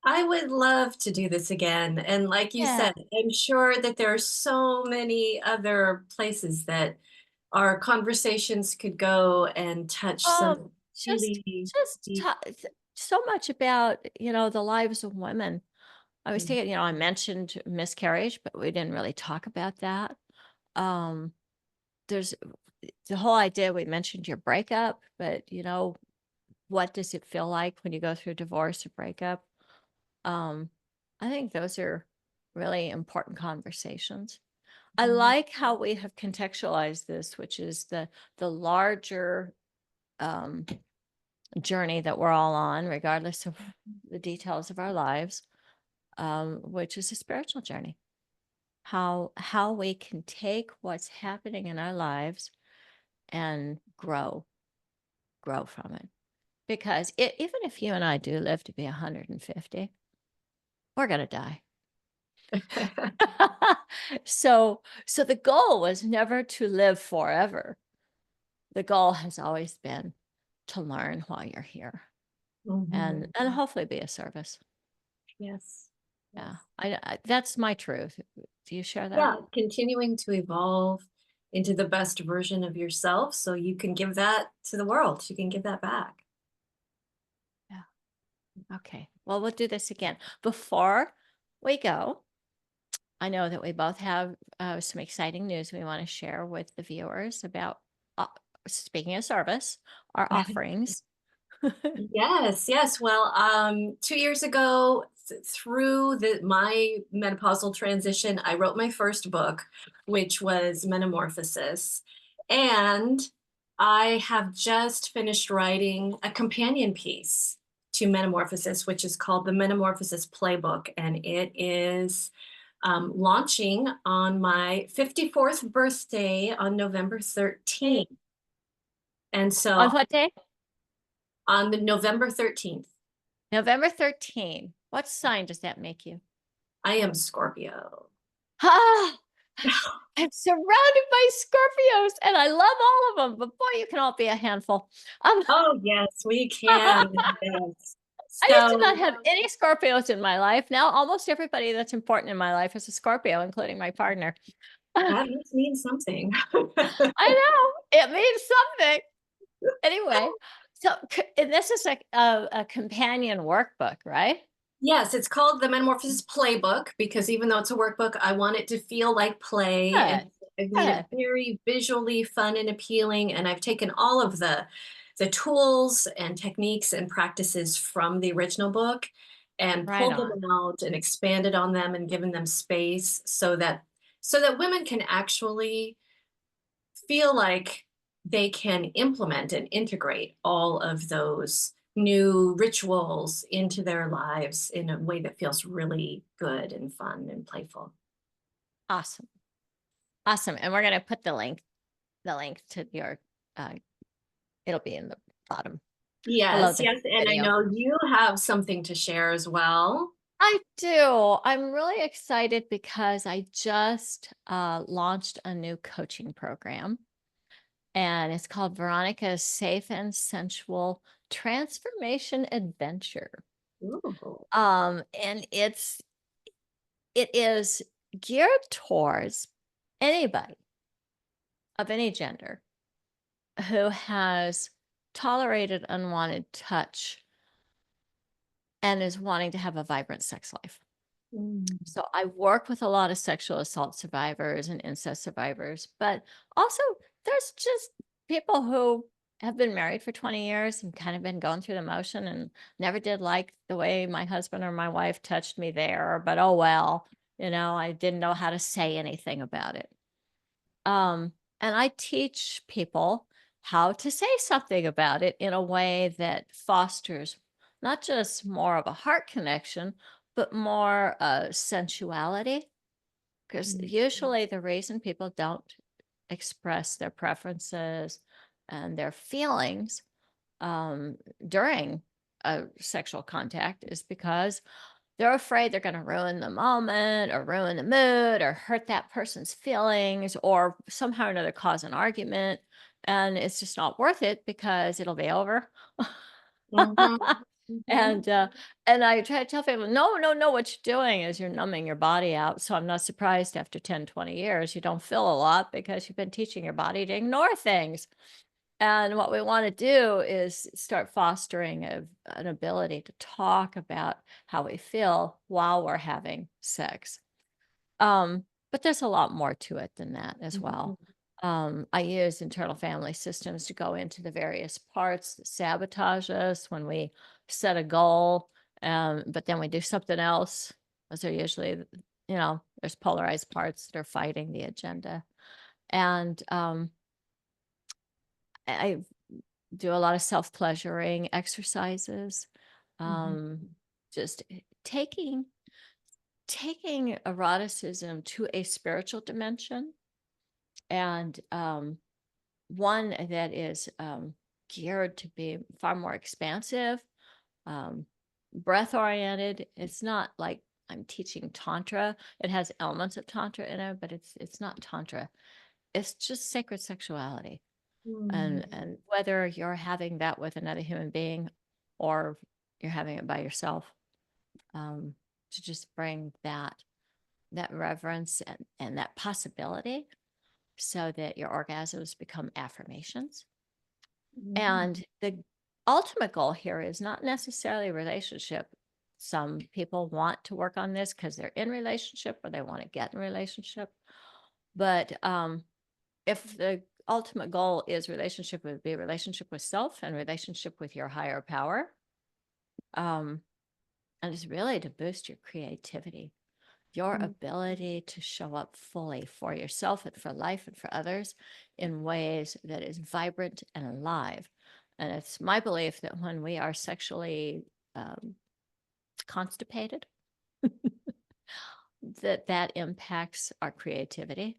I would love to do this again. And like you Yeah. said, I'm sure that there are so many other places that our conversations could go and touch Oh, some just really just deep. ta so much about, the lives of women. I was Mm. thinking, I mentioned miscarriage, but we didn't really talk about that. Um, there's the whole idea we mentioned your breakup, but, what does it feel like when you go through divorce or breakup? Um, I think those are really important conversations. I Mhm. like how we have contextualized this, which is the larger um journey that we're all on, regardless of the details of our lives, which is a spiritual journey. How we can take what's happening in our lives and grow from it. Because even if you and I do live to be 150, we're gonna die. So the goal was never to live forever. The goal has always been to learn while you're here Mhm. and hopefully be of service. Yes. Yeah. That's my truth. Do you share that? Yeah, continuing to evolve into the best version of yourself so you can give that to the world. You can give that back. Yeah. Okay. Well, we'll do this again. Before we go, I know that we both have some exciting news we want to share with the viewers about, uh, speaking of service, our offerings. Yes, yes. Well, 2 years ago, through my menopausal transition, I wrote my first book, which was Meno-Morphosis. And I have just finished writing a companion piece to Meno-Morphosis, which is called the Meno-Morphosis Playbook. And it is launching on my 54th birthday on November Hey, 13th. And on so what day? on the November 13th. November 13. What sign does that make you? I am Scorpio. Ah, I'm surrounded by Scorpios and I love all of them, but boy, you can all be a handful. Um, Oh, yes, we can. Yes. I used to not So have any Scorpios in my life. Now almost everybody that's important in my life is a Scorpio, including my partner. that must mean something. I know, it means something. Anyway, so and this is like a companion workbook, right? Yes, it's called the Metamorphosis Playbook because even though it's a workbook, I want it to feel like play, and Good, I've made it good. very visually fun and appealing. And I've taken all of the tools and techniques and practices from the original book and Right pulled them on. out and expanded on them and given them space so that women can actually feel like they can implement and integrate all of those new rituals into their lives in a way that feels really good and fun and playful. Awesome. Awesome. And we're gonna put the link to your uh it'll be in the bottom below Yes, the yes, and I video. know you have something to share as well. I do. I'm really excited because I just launched a new coaching program and it's called Veronica's Safe and Sensual Transformation Adventure. Ooh. And it is geared towards anybody of any gender who has tolerated unwanted touch and is wanting to have a vibrant sex life. Mm, So I work with a lot of sexual assault survivors and incest survivors, but also there's just people who have been married for 20 years and kind of been going through the motion and never did like the way my husband or my wife touched me there, but oh well, I didn't know how to say anything about it. And I teach people how to say something about it in a way that fosters not just more of a heart connection, but more sensuality. Because mm, usually the reason people don't express their preferences and their feelings um, during a sexual contact is because they're afraid they're going to ruin the moment or ruin the mood or hurt that person's feelings or somehow or another cause an argument. And it's just not worth it because it'll be over. mhm, mhm, and uh, and I try to tell people, no, no, no, what you're doing is you're numbing your body out. So I'm not surprised after 10, 20 years, you don't feel a lot because you've been teaching your body to ignore things. And what we want to do is start fostering an ability to talk about how we feel while we're having sex. But there's a lot more to it than that as mhm, well. I use internal family systems to go into the various parts that sabotage us when we set a goal, but then we do something else. Those are usually, there's polarized parts that are fighting the agenda. And I do a lot of self-pleasuring exercises. mhm, Um, just taking eroticism to a spiritual dimension and one that is geared to be far more expansive, um, breath oriented. It's not like I'm teaching tantra. It has elements of tantra in it, but it's not tantra. It's just sacred sexuality. mm. And whether you're having that with another human being or you're having it by yourself, um, to just bring that reverence and that possibility so that your orgasms become affirmations. Mm, And the ultimate goal here is not necessarily relationship. Some people want to work on this because they're in relationship or they want to get in relationship. But if the ultimate goal is relationship, would be relationship with self and relationship with your higher power. Um, and it's really to boost your creativity, your mm, ability to show up fully for yourself and for life and for others in ways that is vibrant and alive. And it's my belief that when we are sexually um, constipated, that impacts our creativity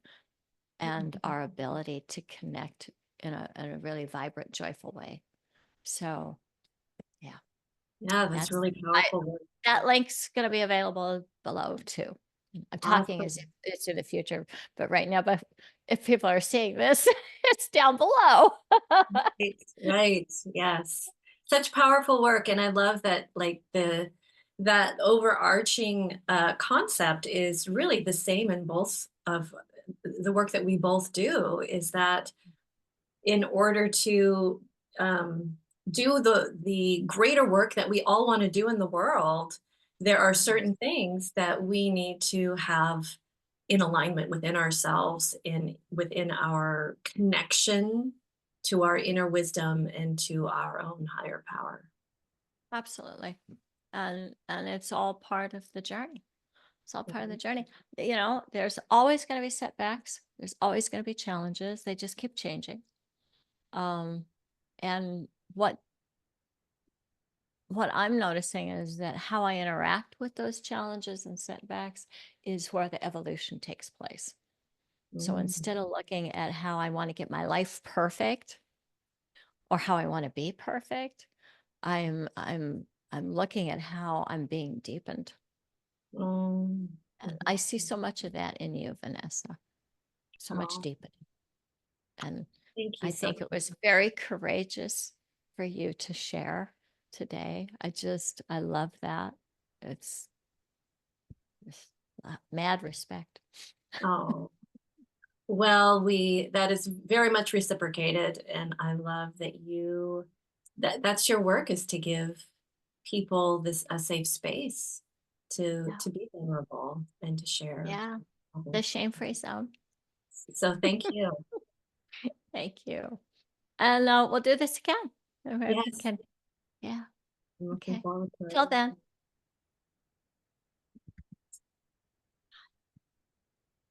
and mm. our ability to connect in a really vibrant, joyful way. So, yeah, Yeah, that's that's really I powerful work. that link's gonna be available below too. I'm talking as if Awesome. it's in the future, but right now, but if people are seeing this, it's down below. Right, right, yes. Such powerful work, and I love that, like, that overarching, concept is really the same in both of the work that we both do, is that in order to, do the greater work that we all wanna do in the world, there are Yes, certain things that we need to have in alignment within ourselves, within our connection to our inner wisdom and to our own higher power. absolutely. And it's all part of the journey. It's all part of the Mhm. journey. There's always gonna be setbacks. There's always gonna be challenges. They just keep changing. Um, and what I'm noticing is that how I interact with those challenges and setbacks is where the evolution takes place. So Mm, instead of looking at how I want to get my life perfect or how I want to be perfect, I'm looking at how I'm being deepened. mm, And mhm. I see so much of that in you, Vanessa. So much Oh, deepening. And thank you I so think it much. was very courageous for you to share today. I love that. It's Just, mad respect. Oh, well, that is very much reciprocated, and I love that that's your work, is to give people a safe space Yeah. to be vulnerable and to share Yeah. The others. shame-free zone. So thank you. Thank you. And we'll do this again. Okay, we Yes, can. Yeah. I'm looking Okay. forward to it. Till then.